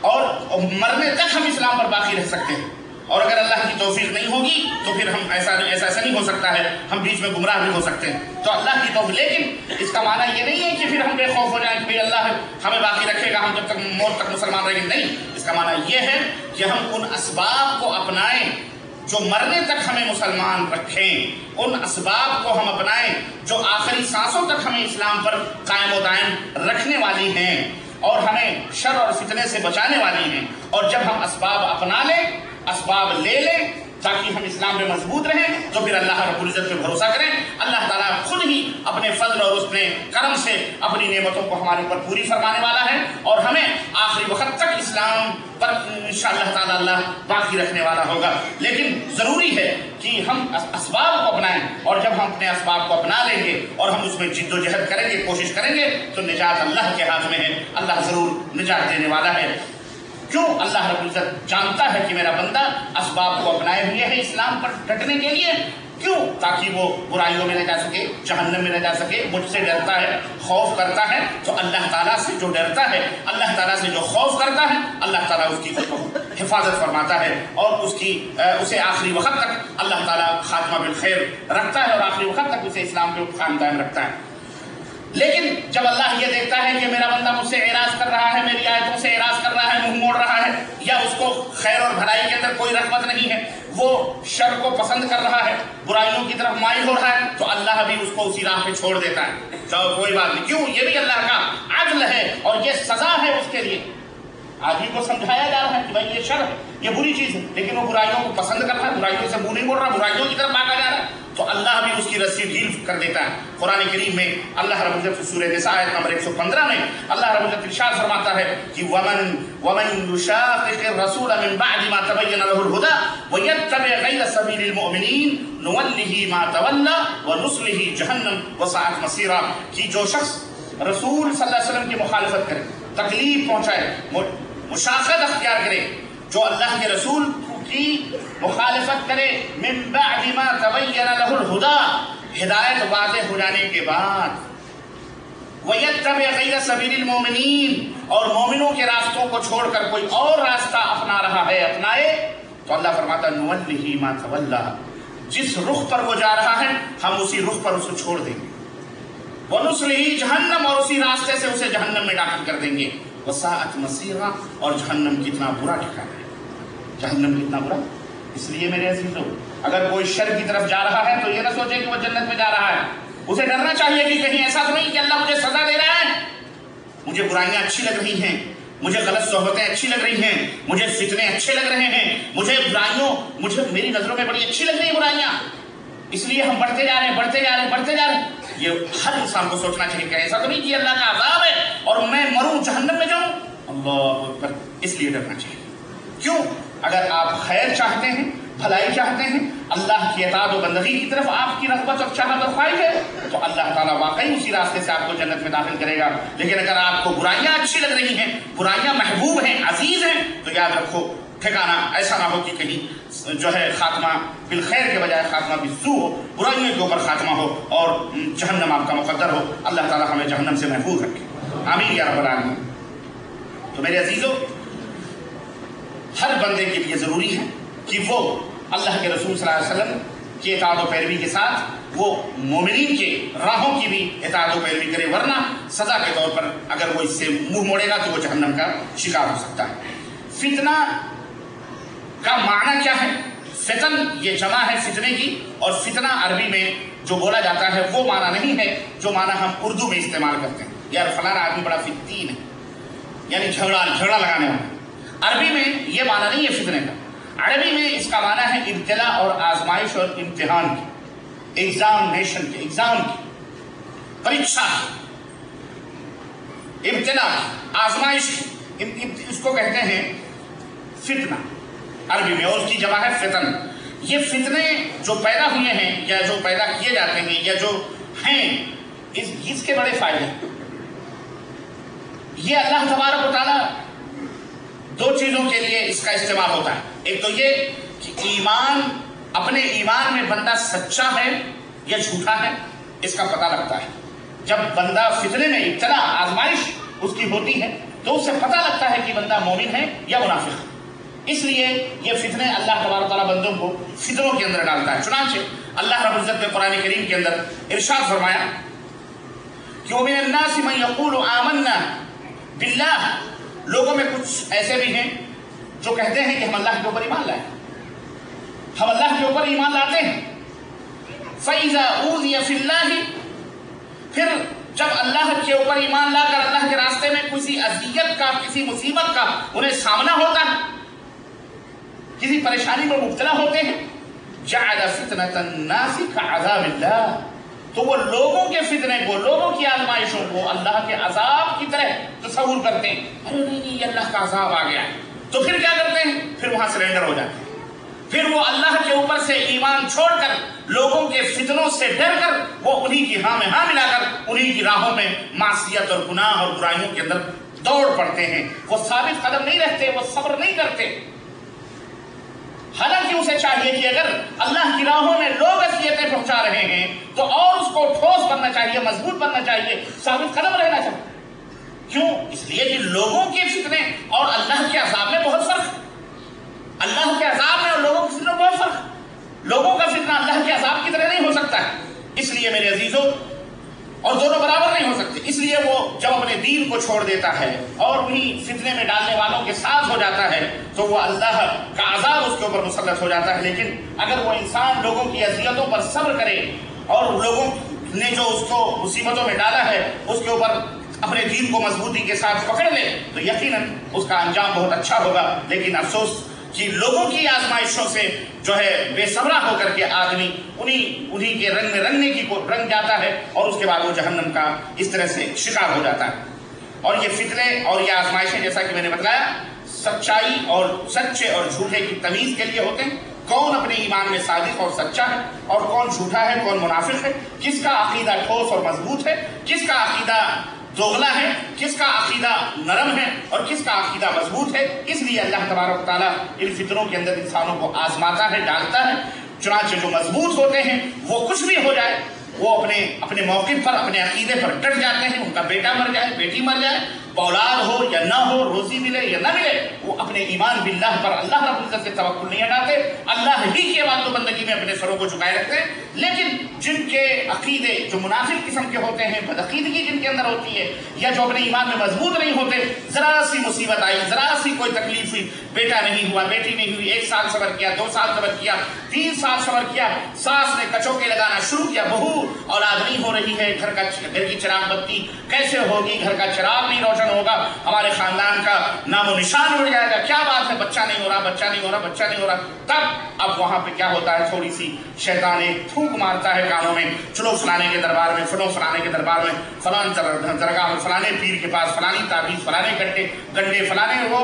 اور مرنے تک ہم اسلام پر باقی رہ سکتے ہیں۔ اور اگر اللہ کی توفیق نہیں ہوگی تو پھر ہم ایسا نہیں ہو سکتا ہے، ہم بیچ میں گمراہ بھی ہو سکتے ہیں۔ تو اللہ کی توفیق، لیکن اس کا معنی یہ نہیں ہے کہ پھر ہم بے خوف ہو جائیں کہ اللہ ہمیں باقی رکھے گا، ہم جب تک موت تک مسلمان رہیں گے، نہیں، اس کا معنی یہ ہے کہ ہم ان اسباب کو اپنائیں جو مرنے تک ہمیں مسلمان رکھیں، ان اسباب کو ہم اپنائیں جو آخری سانسوں تک ہمیں اسلام پر قائم و دائم رکھنے والی ہیں اور ہمیں شر اور فتنے سے بچانے والی ہیں۔ اور جب ہم اسباب اپنا لیں، اسباب لے لیں تاکہ ہم اسلام میں مضبوط رہیں، تو پھر اللہ رب العزت پہ بھروسہ کریں، اللہ تعالیٰ خود ہی اپنے فضل اور اس نے کرم سے اپنی نعمتوں کو ہمارے اوپر پوری فرمانے والا ہے، اور ہمیں آخری وقت تک اسلام پر انشاءاللہ تعالیٰ اللہ باقی رکھنے والا ہوگا۔ لیکن ضروری ہے کہ ہم اسباب کو اپنائیں، اور جب ہم اپنے اسباب کو اپنا لیں گے اور ہم اس میں جد و جہد کریں گے، کوشش کریں گے، تو نجات اللہ کے ہاتھ میں ہے، اللہ ضرور نجات دینے والا ہے۔ کیوں؟ اللہ رب العزت جانتا ہے کہ میرا بندہ اسباب کو اپنائے ہوئے ہے اسلام پر ڈٹنے کے لیے، کیوں؟ تاکہ وہ برائیوں میں نہ جا سکے، جہنم میں نہ جا سکے، مجھ سے ڈرتا ہے، خوف کرتا ہے، تو اللہ تعالیٰ سے جو ڈرتا ہے، اللہ تعالیٰ سے جو خوف کرتا ہے، اللہ تعالیٰ اس کی حفاظت فرماتا ہے اور اسے آخری وقت تک اللہ تعالیٰ خاتمہ بالخیر رکھتا ہے اور آخری وقت تک اسے اسلام پہ قائم دائم رکھتا ہے۔ لیکن جب اللہ یہ دیکھتا ہے کہ میرا بندہ مجھ سے اعراض کر رہا ہے، میری آیتوں سے اعراض کر رہا ہے، منہ موڑ رہا ہے، یا اس کو خیر اور بھلائی کے اندر کوئی رغبت نہیں ہے، وہ شر کو پسند کر رہا ہے، برائیوں کی طرف مائل ہو رہا ہے، تو اللہ بھی اس کو اسی راہ پہ چھوڑ دیتا ہے، چلو کوئی بات نہیں۔ کیوں؟ یہ بھی اللہ کا عدل ہے اور یہ سزا ہے اس کے لیے۔ آدمی کو سمجھایا جا رہا ہے کہ بھائی یہ شر ہے، یہ بری چیز ہے، لیکن وہ برائیوں کو پسند کر رہا ہے، برائیوں سے منہ نہیں موڑ رہا، برائیوں کی طرف بھاگا جا رہا ہے، تو اللہ بھی اس کی رسی ڈھیل کر دیتا ہے۔ قرآن کریم میں اللہ رب العزت سورہ نساء آیت نمبر 115 میں اللہ رب العزت ارشاد فرماتا ہے کہ وَمَن يُشَاقِقِ الرَّسُولَ مِن بَعْدِ مَا تَبَيَّنَ لَهُ الْهُدَىٰ وَيَتَّبِعْ غَيْرَ سَبِيلِ الْمُؤْمِنِينَ نُوَلِّهِ مَا تَوَلَّىٰ وَنُصْلِهِ جَهَنَّمَ وَسَاءَتْ مَصِيرًا، کہ جو شخص رسول صلی اللہ علیہ وسلم کی مخالفت کرے، تکلیف پہنچائے، مشاقت اختیار کرے، جو اللہ کے رسول کی مخالفت کرے، من بعد ما تبین لہ الہدیٰ، ہدایت واضح ہو جانے کے بعد، ویتبع غیر سبیل المؤمنین، اور مومنوں کے راستوں کو چھوڑ کر کوئی اور راستہ اپنا رہا ہے، اپنائے، تو اللہ فرماتا ہے نولہ ما تولیٰ، جس رخ پر وہ جا رہا ہے ہم اسی رخ پر اسے چھوڑ دیں گے، ونصلہ جہنم، اور اسی راستے سے اسے جہنم میں داخل کر دیں گے، وساءت مصیرا، اور جہنم کتنا برا ٹھکانا ہے، جہنم کتنا برا۔ اس لیے میرے عزیزو، اگر کوئی شر کی طرف جا رہا ہے تو یہ نہ سوچے کہ وہ جنت میں جا رہا ہے، اسے ڈرنا چاہیے کہ کہیں ایسا تو نہیں کہ اللہ مجھے سزا دے رہا ہے، مجھے برائیاں اچھی لگ رہی ہیں، مجھے غلط صحبتیں اچھی لگ رہی ہیں، مجھے فتنے اچھے لگ رہے ہیں، مجھے میری نظروں میں بڑی اچھی لگ رہی ہیں برائیاں، اس لیے ہم بڑھتے جا رہے ہیں۔ یہ ہر انسان کو سوچنا چاہیے کہ ایسا تو نہیں کہ اللہ کا عذاب ہے اور میں مروں جہنم میں جاؤں، اللہ اکبر، اس لیے ڈرنا چاہیے۔ کیوں؟ اگر آپ خیر چاہتے ہیں، بھلائی چاہتے ہیں، اللہ کی اطاعت و بندگی کی طرف آپ کی رغبت اور چاہت اور خواہش ہے تو اللہ تعالیٰ واقعی اسی راستے سے آپ کو جنت میں داخل کرے گا۔ لیکن اگر آپ کو برائیاں اچھی لگ رہی ہیں، برائیاں محبوب ہیں، عزیز ہیں، تو یاد رکھو ٹھکانا ایسا نہ ہو کہ کہیں جو ہے خاتمہ بالخیر کے بجائے خاتمہ بالسوء ہو، برائیوں کے اوپر خاتمہ ہو اور جہنم آپ کا مقدر ہو۔ اللہ تعالیٰ ہمیں جہنم سے محفوظ رکھے، آمین یا رب العالمین۔ تو میرے عزیزو، ہر بندے کے لیے ضروری ہے کہ وہ اللہ کے رسول صلی اللہ علیہ وسلم کی اطاعت و پیروی کے ساتھ وہ مومنین کے راہوں کی بھی اطاعت و پیروی کرے، ورنہ سزا کے طور پر اگر وہ اس سے منہ موڑے گا تو وہ جہنم کا شکار ہو سکتا ہے۔ فتنہ کا معنی کیا ہے؟ فتن یہ جمع ہے فتنے کی، اور فتنہ عربی میں جو بولا جاتا ہے وہ معنی نہیں ہے جو معنی ہم اردو میں استعمال کرتے ہیں، یار فلانا آدمی بڑا فتین ہے، یعنی جھگڑا لگانے والا۔ عربی میں یہ معنی نہیں ہے فتنے کا، عربی میں اس کا معنی ہے ابتلا اور آزمائش اور امتحان کی، ایگزامینیشن کی، ایگزام کی، پریچھا کی، ابتلا کی، آزمائش کی، اس کو کہتے ہیں فتنہ عربی میں، اور اس کی جمع ہے فتن۔ یہ فتنے جو پیدا ہوئے ہیں یا جو پیدا کیے جاتے ہیں یا جو ہیں، اس کے بڑے فائدے ہیں۔ یہ اللہ تبارک و تعالیٰ دو چیزوں کے لیے اس کا استعمال ہوتا ہے۔ ایک تو یہ کہ ایمان، اپنے ایمان میں بندہ سچا ہے یا جھوٹا ہے، اس کا پتہ لگتا ہے۔ جب بندہ فتنے میں ابتلا آزمائش اس کی ہوتی ہے تو اس سے پتہ لگتا ہے کہ بندہ مومن ہے یا منافق ہے۔ اس لیے یہ فتنے اللہ تبارک تعالیٰ بندوں کو فتنوں کے اندر ڈالتا ہے۔ چنانچہ اللہ رب العزت نے قرآن کریم کے اندر ارشاد فرمایا کہ وَمِنَ النَّاسِ مَن يَقُولُ آمَنَّا بِاللَّهِ، لوگوں میں کچھ ایسے بھی ہیں جو کہتے ہیں کہ ہم اللہ کے اوپر ایمان لائے، ہم اللہ کے اوپر ایمان لاتے ہیں۔ فَإِذَا أُوذِيَ فِي اللَّهِ، پھر جب اللہ کے اوپر ایمان لا کر اللہ کے راستے میں کسی اذیت کا، کسی مصیبت کا انہیں سامنا ہوتا ہے، کسی پریشانی میں مبتلا ہوتے ہیں، جَعَلَ فِتْنَةَ النَّاسِ كَعَذَابِ اللَّهِ، تو وہ لوگوں کے فتنے کو، لوگوں کی آزمائشوں کو اللہ کے عذاب کی طرح تصور کرتے ہیں۔ ارے نہیں، یہ اللہ کا عذاب آ گیا ہے، تو پھر کیا کرتے ہیں؟ پھر وہاں سرنڈر ہو جاتے ہیں، پھر وہ اللہ کے اوپر سے ایمان چھوڑ کر، لوگوں کے فتنوں سے ڈر کر، وہ انہی کی ہاں میں ہاں ملا کر انہی کی راہوں میں معصیت اور گناہ اور برائیوں کے اندر دوڑ پڑتے ہیں۔ وہ ثابت قدم نہیں رہتے، وہ صبر نہیں کرتے۔ حالانکہ اسے چاہیے کہ اگر اللہ کی راہوں میں لوگ اذیتیں پہنچا رہے ہیں تو اور اس کو ٹھوس بننا چاہیے، مضبوط بننا چاہیے، ثابت قدم رہنا چاہیے۔ کیوں؟ اس لیے کہ لوگوں کے فتنے اور اللہ کے عذاب میں بہت فرق ہے۔ اللہ کے عذاب میں اور لوگوں کے فتنے میں بہت فرق ہے۔ لوگوں کا فتنہ اللہ کے عذاب کی طرح نہیں ہو سکتا ہے۔ اس لیے میرے عزیزوں، اور دونوں برابر نہیں ہو سکتے، اس لیے وہ جب اپنے دین کو چھوڑ دیتا ہے اور انہیں فتنے میں ڈالنے والوں کے ساتھ ہو جاتا ہے تو وہ اللہ کا عذاب اس کے اوپر مسلط ہو جاتا ہے۔ لیکن اگر وہ انسان لوگوں کی اذیتوں پر صبر کرے اور لوگوں نے جو اس کو مصیبتوں میں ڈالا ہے اس کے اوپر اپنے دین کو مضبوطی کے ساتھ پکڑ لے تو یقیناً اس کا انجام بہت اچھا ہوگا۔ لیکن افسوس کہ لوگوں کی آزمائشوں سے جو ہے بے صبرا ہو کر کے آدمی انہی کے رنگ میں رنگ جاتا ہے اور اس کے بعد وہ جہنم کا اس طرح سے شکار ہو جاتا ہے۔ اور یہ فتنے اور یہ آزمائشیں جیسا کہ میں نے بتایا سچائی اور سچے اور جھوٹے کی تمیز کے لیے ہوتے ہیں۔ کون اپنے ایمان میں صادق اور سچا ہے اور کون جھوٹا ہے، کون منافق ہے، کس کا عقیدہ ٹھوس اور مضبوط ہے، کس کا عقیدہ دوغلا ہے، کس کا عقیدہ نرم ہے اور کس کا عقیدہ مضبوط ہے۔ اس لیے اللہ تبارک و تعالیٰ ان فتنوں کے اندر انسانوں کو آزماتا ہے، ڈالتا ہے۔ چنانچہ جو مضبوط ہوتے ہیں وہ کچھ بھی ہو جائے وہ اپنے موقف پر، اپنے عقیدے پر ڈٹ جاتے ہیں۔ ان کا بیٹا مر جائے، بیٹی مر جائے، اولاد ہو یا نہ ہو، روزی ملے یا نہ ملے، وہ اپنے ایمان باللہ پر اللہ رب العزت سے توکل نہیں ہٹاتے، اللہ ہی کی عبادت و بندگی میں اپنے سروں کو جھکائے رکھتے ہیں۔ لیکن جن کے عقیدے جو منافق قسم کے ہوتے ہیں، بدعقیدگی جن کے اندر ہوتی ہے، یا جو اپنے ایمان میں مضبوط نہیں ہوتے، ذرا سی مصیبت آئی، ذرا سی کوئی تکلیف ہوئی، بیٹا نہیں ہوا، بیٹی نہیں ہوئی، 1 سال صبر کیا، 2 سال صبر کیا، 3 سال صبر کیا، ساس نے کچوکے لگانا شروع کیا، بہو اولاد نہیں ہو رہی ہے، گھر کی چراغ بتی کیسے ہوگی، گھر کا چراغ نہیں روشن ہوگا، ہمارے خاندان کا نام و نشان اڑ جائے گا، کیا بات ہے، بچہ نہیں ہو رہا، بچہ نہیں ہو رہا، بچہ نہیں ہو رہا، تب اب وہاں پہ کیا ہوتا ہے، تھوڑی سی شیطان ایک تھوک مارتا ہے کانوں میں، چلو فلانے کے دربار میں، فلانے کے دربار میں، فلان درگاہ میں، فلانے پیر کے پاس، فلانی تعویذ، فلانے گنڈے، فلانے وہ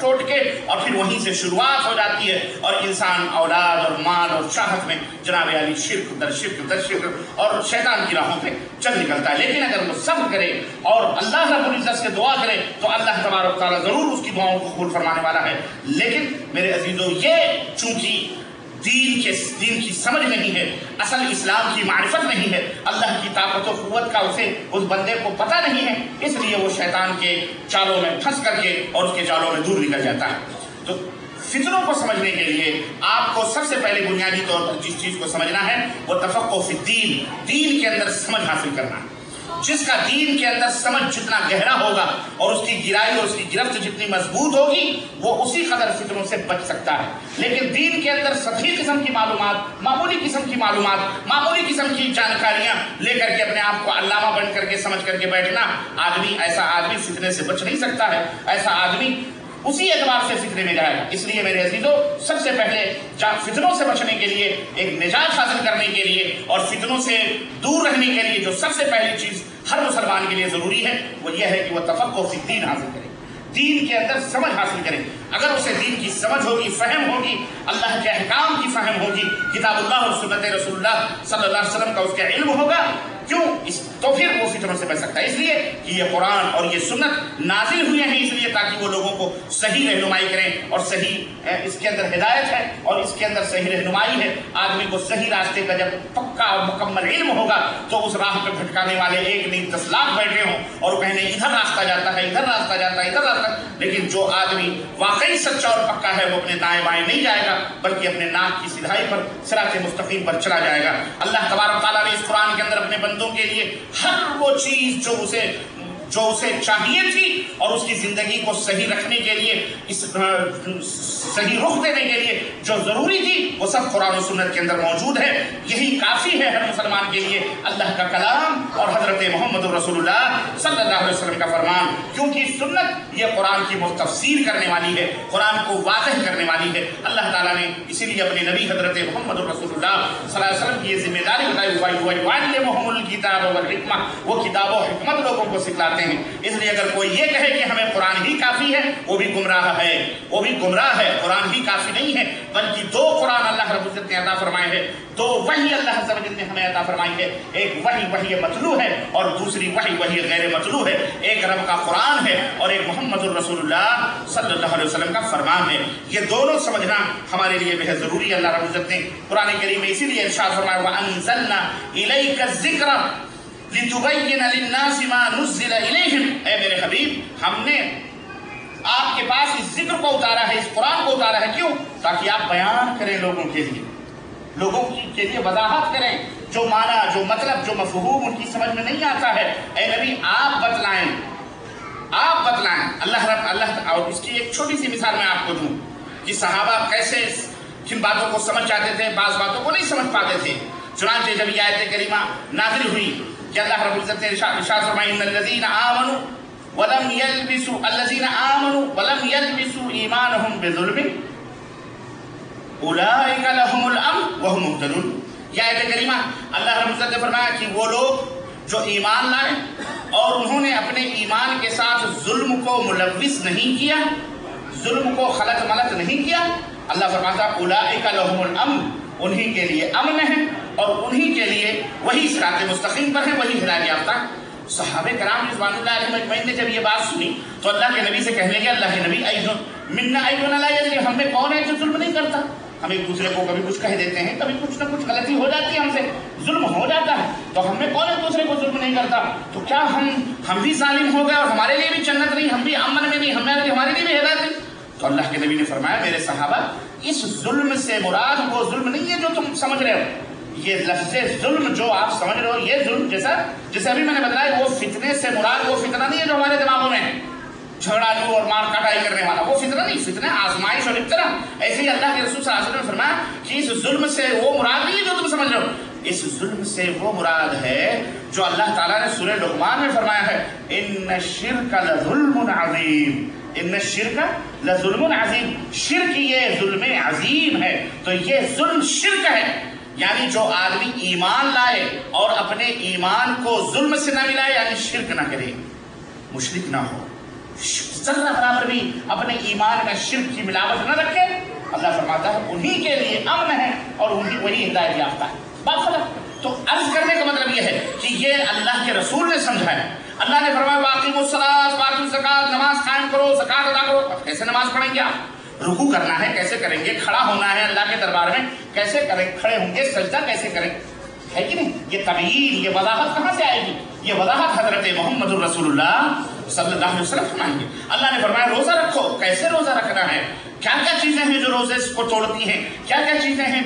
ٹوٹ کے، اور پھر وہیں سے شروعات ہو جاتی ہے، اور انسان اولاد اور مال اور چاہت میں جناب علی شرک در شرک در شرک اور شیطان کی راہوں پہ چل نکلتا ہے۔ لیکن اگر وہ صبر کرے اور اللہ رب العزت سے دعا کرے تو اللہ تبارک و تعالیٰ ضرور اس کی دعاؤں کو قبول فرمانے والا ہے۔ لیکن میرے عزیزو، یہ چونکہ دین کی سمجھ نہیں ہے، اصل اسلام کی معرفت نہیں ہے، اللہ کی طاقت و قوت کا اس بندے کو پتہ نہیں ہے، اس لیے وہ شیطان کے چالوں میں پھنس کر کے اور اس کے جالوں میں دور نکل جاتا ہے۔ تو فتنوں کو سمجھنے کے لیے آپ کو سب سے پہلے بنیادی طور پر جس چیز کو سمجھنا ہے وہ تفقہ فی الدین، دین کے اندر سمجھ حاصل کرنا ہے۔ جس کا دین کے اندر سمجھ جتنا گہرا ہوگا اور اس کی گہرائی اور اس کی گرفت جتنی مضبوط ہوگی، وہ اسی قدر فتنوں سے بچ سکتا ہے۔ لیکن دین کے اندر سطحی قسم کی معلومات، معمولی قسم کی معلومات، معمولی قسم کی جانکاریاں لے کر کے اپنے آپ کو علامہ بن کر کے سمجھ کر کے بیٹھنا، ایسا آدمی فتنے سے بچ نہیں سکتا ہے، ایسا آدمی اسی اعتبار سے فتنے میں جائے گا۔ اس لیے میرے عزیزو، سب سے پہلے فتنوں سے بچنے کے لیے، ایک نجات حاصل کرنے کے لیے اور فتنوں سے دور رہنے کے لیے جو سب سے پہلی چیز ہر مسلمان کے لیے ضروری ہے وہ یہ ہے کہ وہ تفقہ فی الدین حاصل کرے، دین کے اندر سمجھ حاصل کرے۔ اگر اسے دین کی سمجھ ہوگی، فہم ہوگی، اللہ کے احکام کی فہم ہوگی، کتاب اللہ اور سنت رسول اللہ صلی اللہ علیہ وسلم کا اس کا علم ہوگا، تو پھر وہ فتنوں سے بچ سکتا ہے۔ اس لیے کہ یہ قرآن اور یہ سنت نازل ہوئے ہیں اس لیے تاکہ وہ لوگوں کو صحیح رہنمائی کریں، اور صحیح اس کے اندر ہدایت ہے اور اس کے اندر صحیح رہنمائی ہے۔ آدمی کو صحیح راستے کا جب پکا اور مکمل علم ہوگا تو اس راہ پہ بھٹکانے والے 1 نہیں 10 لاکھ بیٹھے ہوں اور کہنے ادھر راستہ جاتا ہے، ادھر راستہ جاتا ہے، ادھر راستہ، لیکن جو آدمی واقعی سچا اور پکا ہے وہ اپنے دائیں بائیں نہیں جائے گا بلکہ اپنے ناک کی سیدھائی پر، صراط مستقیم پر چلا جائے گا۔ اللہ تبارک تعالیٰ نے اس قرآن کے اندر اپنے بندوں کے لیے ہر وہ چیز جو اسے چاہیے تھی اور اس کی زندگی کو صحیح رکھنے کے لیے، صحیح رخ دینے کے لیے جو ضروری تھی، وہ سب قرآن و سنت کے اندر موجود ہے۔ یہی کافی ہے ہر مسلمان کے لیے، اللہ کا کلام اور حضرت محمد رسول اللہ صلی اللہ علیہ وسلم کا فرمان، کیونکہ سنت یہ قرآن کی تفسیر کرنے والی ہے، قرآن کو واضح کرنے والی ہے۔ اللہ تعالیٰ نے اسی لیے اپنے نبی حضرت محمد رسول اللہ صلی اللہ علیہ وسلم کی یہ ذمہ داری بتائی، وَيُعَلِّمُهُمُ الْكِتَابَ وَالْحِکْمَةَ، وہ کتاب و حکمت لوگوں کو سکھلاتے ہیں۔ اس لیے اگر کوئی یہ کہے کہ ہمیں قرآن ہی کافی ہے، وہ بھی گمراہ ہے، وہ بھی گمراہ ہے۔ قرآن ہی کافی نہیں ہے، بلکہ 2 قرآن اللہ رب العزت نے عطا فرمائے ہیں، 2 وحی اللہ عز و جل نے ہمیں عطا فرمائی ہے۔ ایک وحی مطلوع ہے اور دوسری وحی غیر مطلوع ہے۔ ایک رب کا قرآن ہے اور ایک محمد الرسول اللہ صلی اللہ علیہ وسلم کا فرمان ہے۔ یہ دونوں سمجھنا ہمارے لیے بہت ضروری ہے۔ اللہ رب العزت نے قرآن کریم میں اسی لیے ارشاد فرمایا، وَأَنزَلْنَا إِلَيْكَ الذِّكْرَ لِتُبَيِّنَ لِلنَّاسِ مَا نُزِّلَ إِلَيْهِمْ، اے میرے حبیب، ہم نے آپ کے پاس اس ذکر کو اتارا ہے، اس قرآن کو اتارا ہے، کیوں؟ تاکہ آپ بیان کریں لوگوں کے لیے، لوگوں کے لیے وضاحت کریں، جو معنی، جو مطلب، جو مفہوم ان کی سمجھ میں نہیں آتا ہے، اے نبی آپ بتلائیں، آپ بتلائیں۔ اللہ اور اس کی ایک چھوٹی سی مثال میں آپ کو دوں کہ صحابہ کیسے کن باتوں کو سمجھ جاتے تھے، بعض باتوں کو نہیں سمجھ پاتے تھے۔ چنانچہ جب یہ آیت کریمہ نازل ہوئی کہ اللہ رب العزت نے ارشاد فرمایا، ان الذین آمنوا ولم يلبسوا ایمانهم بظلم اولئک لهم الامن وهم مهتدون۔ یہ آیت کریمہ اللہ رب العزت نے فرمایا کہ وہ لوگ جو ایمان لائے اور انہوں نے اپنے ایمان کے ساتھ ظلم کو ملوث نہیں کیا، ظلم کو خلط ملط نہیں کیا، اللہ فرماتا اولئک لهم الامن، انہی کے لیے امن ہے اور انہی کے لیے وہی صراط مستقیم پر ہے، وہی ہدایت یافتہ۔ صحابہ کرام رضوان اللہ علیہم اجمعین نے جب یہ بات سنی تو اللہ کے نبی سے کہنے لگے، اللہ کے نبی منا ایدنا لا یظلم، ہم میں کون ہے جو ظلم نہیں کرتا؟ ہم ایک دوسرے کو کبھی کچھ کہہ دیتے ہیں، کبھی کچھ نہ کچھ غلطی ہو جاتی ہے، ہم سے ظلم ہو جاتا ہے، تو ہم میں کون ایک دوسرے کو ظلم نہیں کرتا؟ تو کیا ہم بھی ظالم ہو گئے اور ہمارے لیے بھی جنت نہیں، ہم بھی امن میں نہیں، ہمارے لیے بھی ہدایت نہیں؟ تو اللہ کے نبی نے فرمایا، میرے صحابہ، اس ظلم سے مراد وہ ظلم نہیں ہے جو تم سمجھ رہے ہو، یہ لفظ ظلم جو آپ سمجھ رہے ہو، یہ ظلم جیسے ابھی میں نے بتایا، وہ فتنے سے مراد وہ فتنہ نہیں ہے جو ہمارے دماغوں میں ہے، جھگڑا لو اور مار کٹائی کرنے والا، وہ فتنہ نہیں، فتنہ آزمائش اور ابتلا۔ ایسے ہی اللہ کے رسول صلی اللہ علیہ وسلم نے فرمایا کہ اس ظلم سے وہ مراد نہیں ہے جو تم سمجھ رہے ہو، اس ظلم سے وہ مراد ہے جو اللہ تعالیٰ نے سورہ لقمان میں فرمایا ہے، ان الشرک لظلم عظیم، ان الشرک لظلم عظیم، شرک یہ ظلم عظیم ہے۔ تو یہ ظلم شرک ہے، یعنی جو آدمی ایمان لائے اور اپنے ایمان کو ظلم سے نہ ملائے، یعنی شرک نہ کرے، مشرک نہ ہو، ذرہ برابر بھی اپنے ایمان میں شرک کی ملاوٹ نہ رکھے، اللہ فرماتا ہے انہی کے لیے امن ہے اور وہی ہدایت یافتہ ہے۔ بات فرق تو عرض کرنے کا مطلب یہ ہے کہ یہ اللہ کے رسول نے سمجھایا۔ اللہ نے فرمایا وَأَقِیمُوا الصَّلَاةَ وَآتُوا الزَّکَاةَ، نماز قائم کرو، زکات ادا کرو۔ کیسے نماز پڑھیں گے آپ؟ رکوع کرنا ہے کیسے کریں گے؟ کھڑا ہونا ہے اللہ کے دربار میں کیسے کریں؟ کھڑے ہوں گے، سجدہ کیسے کریں؟ ہے کہ نہیں؟ یہ تبیین، یہ وضاحت کہاں سے آئے گی؟ یہ وضاحت حضرت محمد الرسول اللہ صلی اللہ علیہ وسلم فرمائیں گے۔ اللہ نے فرمایا روزہ رکھو، کیسے روزہ رکھنا ہے؟ کیا کیا چیزیں ہیں جو روزے کو توڑتی ہیں؟ کیا کیا چیزیں ہیں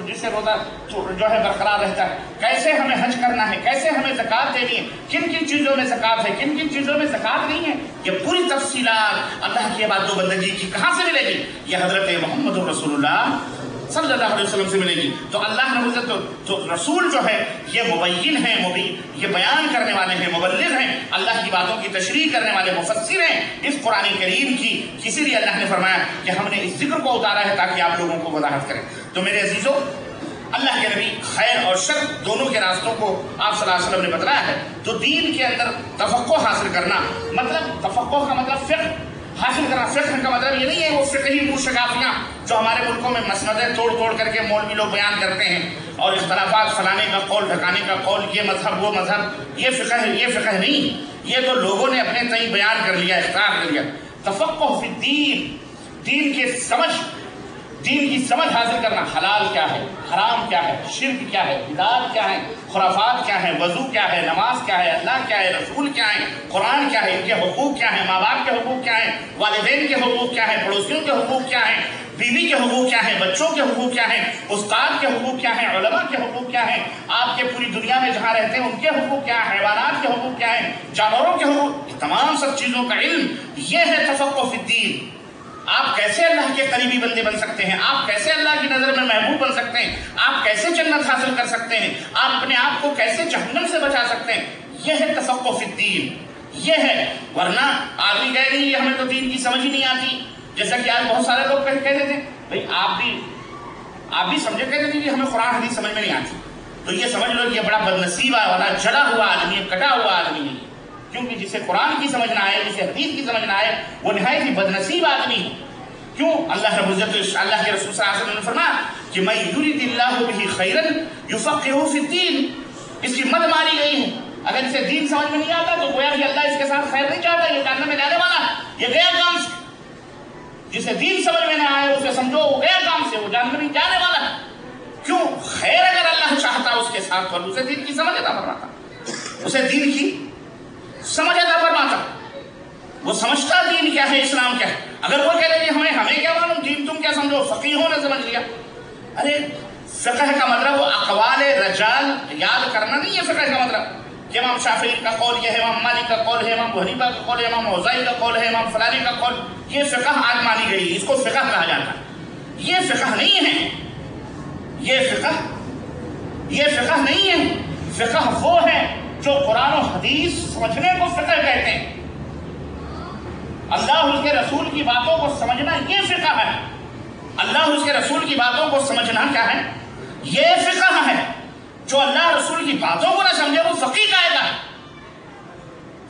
جس سے روزہ جو ہے برقرار رہتا ہے؟ کیسے ہمیں حج کرنا ہے؟ کیسے ہمیں زکات دینی ہے؟ کن کن چیزوں میں زکات ہے، کن کن چیزوں میں زکات نہیں ہے؟ یہ پوری تفصیلات اللہ کی عبادت و بندگی کی کہاں سے ملے گی؟ یہ حضرت محمد الرسول اللہ صلی اللہ علیہ وسلم سے ملے گی۔ تو اللہ نے تو رسول جو ہے یہ مبین ہیں، یہ بیان کرنے والے ہیں، مبلغ ہیں، اللہ کی باتوں کی تشریح کرنے والے مفسر ہیں اس قرآن کریم کی۔ اسی لیے اللہ نے فرمایا کہ ہم نے اس ذکر کو اتارا ہے تاکہ آپ لوگوں کو وضاحت کریں۔ تو میرے عزیزوں، اللہ کے نبی خیر اور شر دونوں کے راستوں کو آپ صلی اللہ علیہ وسلم نے بتلایا ہے۔ تو دین کے اندر تفقہ حاصل کرنا، مطلب تفقہ کا مطلب فقہ حاصل کرنا۔ فقہ کا مطلب یہ نہیں ہے وہ فقہی موشگافیاں جو ہمارے ملکوں میں مسندیں توڑ کر کے مولوی لوگ بیان کرتے ہیں، اور اختلافات فلانے کا قول ڈھکانے کا قول، یہ مذہب وہ مذہب، یہ فقہ ہے، یہ فقہ نہیں، یہ تو لوگوں نے اپنے تئیں بیان کر لیا، اختیار کر لیا۔ تفقہ فی الدین، دین کی سمجھ حاصل کرنا، حلال کیا ہے، حرام کیا ہے، شرک کیا ہے، بدعات کیا ہے، خرافات کیا ہے، وضو کیا ہے، نماز کیا ہے، اللہ کیا ہے، رسول کیا ہے، قرآن کیا ہے، ان کے حقوق کیا ہیں، ماں باپ کے حقوق کیا ہیں، والدین کے حقوق کیا ہیں، پڑوسیوں کے حقوق کیا ہیں، بیوی کے حقوق کیا ہیں، بچوں کے حقوق کیا ہیں، استاد کے حقوق کیا ہیں، علماء کے حقوق کیا ہیں، آپ کے پوری دنیا میں جہاں رہتے ہیں ان کے حقوق کیا ہیں، حیوانات کے حقوق کیا ہیں، جانوروں کے حقوق، تمام سب چیزوں کا علم، یہ ہے تفقہ فی الدین۔ آپ کیسے اللہ کے قریبی بندے بن سکتے ہیں، آپ کیسے اللہ کی نظر میں محبوب بن سکتے ہیں، آپ کیسے جنت حاصل کر سکتے ہیں، آپ اپنے آپ کو کیسے جہنم سے بچا سکتے ہیں، یہ ہے تفقہ فی الدین، یہ ہے۔ ورنہ آدمی کہے نہیں ہمیں تو دین کی سمجھ ہی نہیں آتی، جیسا کہ آج بہت سارے لوگ کہتے تھے بھائی آپ بھی سمجھے، کہتے تھے کہ ہمیں قرآن حدیث سمجھ میں نہیں آتی، تو یہ سمجھ لو یہ بڑا بدنصیب والا جڑا ہوا آدمی ہے، کٹا ہوا آدمی ہے، کیونکہ جسے قرآن کی سمجھ نہ آئے، جسے حدیث کی سمجھ نہ آئے، وہ نہایت ہی بدنصیب آدمی ہے۔ کیوں؟ اللہ رب العزت، اللہ کے رسول صلی اللہ علیہ وسلم نے فرمایا کہ من یرید اللہ بہ خیرا یفقہہ فی الدین، اس کی مد ماری گئی ہے، اگر اسے دین سمجھ میں نہیں آتا تو گویا کہ اللہ اس کے ساتھ خیر نہیں چاہتا، یہ جہنم میں جانے والا ہے، یہ گیا کام سے۔ جسے دین سمجھ میں نہ آئے اسے سمجھو وہ گیا کام سے، وہ جہنم میں جانے والا ہے۔ کیوں؟ خیر اگر اللہ چاہتا اس کے ساتھ تو اسے دین کی سمجھ عطا فرماتا، اسے دین کی سمجھ عطا فرماتا، وہ سمجھتا دین کیا ہے، اسلام کیا ہے۔ اگر وہ کہہ رہے ہمیں کیا معلوم، دین تم کیا سمجھو، فقیہوں نے سمجھ لیا۔ ارے فقہ کا مطلب وہ اقوال رجال یاد کرنا نہیں ہے، فقہ کا مطلب کہ امام شافعی کا قول یہ ہے، امام مالک کا قول ہے، امام ابو حنیفہ کا قول ہے، امام اوزاعی کا قول ہے، امام فلانی کا قول، یہ فقہ آج مانی گئی، اس کو فقہ کہا جاتا ہے۔ یہ فقہ نہیں ہے، یہ فقہ نہیں ہے۔ فقہ وہ ہے جو قرآن و حدیث سمجھنے کو فقہ کہتے ہیں، اللہ اس کے رسول کی باتوں کو سمجھنا یہ فقہ ہے۔ اللہ اس کے رسول کی باتوں کو سمجھنا کیا ہے؟ یہ فقہ ہے۔ جو اللہ رسول کی باتوں کو نہ سمجھے وہ فقیہ کہے گا۔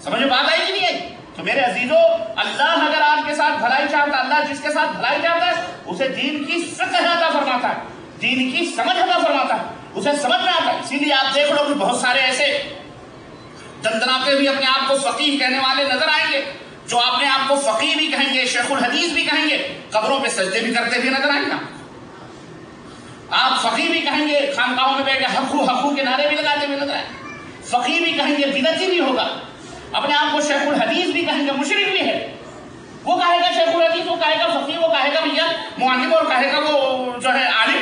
سمجھے بات آئی کہ نہیں آئی؟ تو میرے عزیزو، اللہ اگر آپ کے ساتھ بھلائی چاہتا، اللہ جس کے ساتھ بھلائی چاہتا ہے اسے دین کی فقہ عطا فرماتا ہے، دین کی سمجھ عطا فرماتا ہے، اسے سمجھ میں آتا ہے۔ اسی لیے آپ دیکھ لو کہ بہت سارے ایسے دندناتے بھی اپنے آپ کو فقیہ کہنے والے نظر آئیں گے، جو اپنے آپ کو فقیہ بھی کہیں گے، شیخ الحدیث بھی کہیں گے، قبروں پہ سجدے بھی کرتے ہوئے نظر آئیں گے۔ آپ فقیہ بھی کہیں گے، خانقاہوں میں بیٹھ کے حقو کے نعرے بھی لگاتے ہوئے نظر آئیں۔ فقیہ بھی کہیں گے، بدعتی بھی ہوگا، اپنے آپ کو شیخ الحدیث بھی کہیں گے، مشرک بھی ہے۔ وہ کہے گا شیخ الحدیث، وہ کہے گا فقیہ، وہ کہے گا بھیا معلم، اور کہے گا وہ جو ہے عالم۔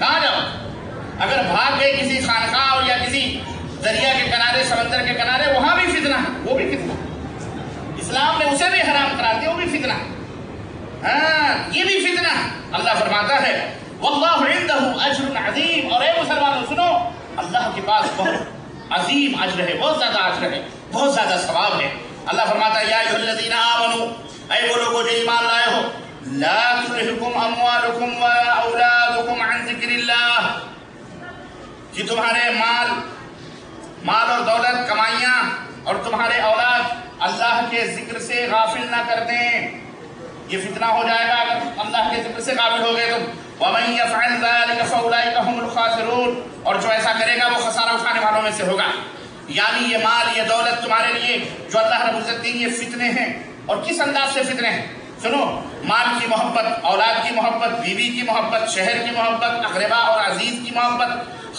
کہاں جاؤ؟ اگر بھاگ گئے کسی خانقاہ اور یا کسی دریا کے کنارے، سمندر کے کنارے، وہاں بھی فتنہ ہے، وہ بھی فتنہ ہے، اسلام نے اسے بھی حرام قرار دیا، وہ بھی فتنہ ہے، ہاں یہ بھی فتنہ ہے۔ اللہ فرماتا ہے واللہ عندہ اجر عظیم، اور اے مسلمانوں سنو، اللہ کے پاس بہت عظیم اجر ہے، بہت زیادہ اجر ہے، بہت زیادہ ثواب ہے۔ اللہ فرماتا ہے یا ایھا الذین آمنوا، اے وہ لوگوں جو ایمان لائے ہو، لا تلہکم اموالکم ولا اولادکم عن ذکر اللہ، کہ تمہارے مال اور دولت، کمائیاں اور تمہارے اولاد اللہ کے ذکر سے غافل نہ کر دیں، یہ فتنہ ہو جائے گا اگر اللہ کے ذکر سے غافل ہو گئے تم۔ وَمَن يَفْعَلْ ذَلِكَ فَأُولَٰئِكَ هُمُ الْخَاسِرُونَ، اور جو ایسا کرے گا وہ خسارہ اٹھانے والوں میں سے ہوگا۔ یعنی یہ مال، یہ دولت تمہارے لیے جو اللہ رب العزت نے، یہ فتنے ہیں، اور کس انداز سے فتنے ہیں؟ سنو، مال کی محبت، اولاد کی محبت، بیوی کی محبت، شہر کی محبت، اقربا اور عزیز کی محبت،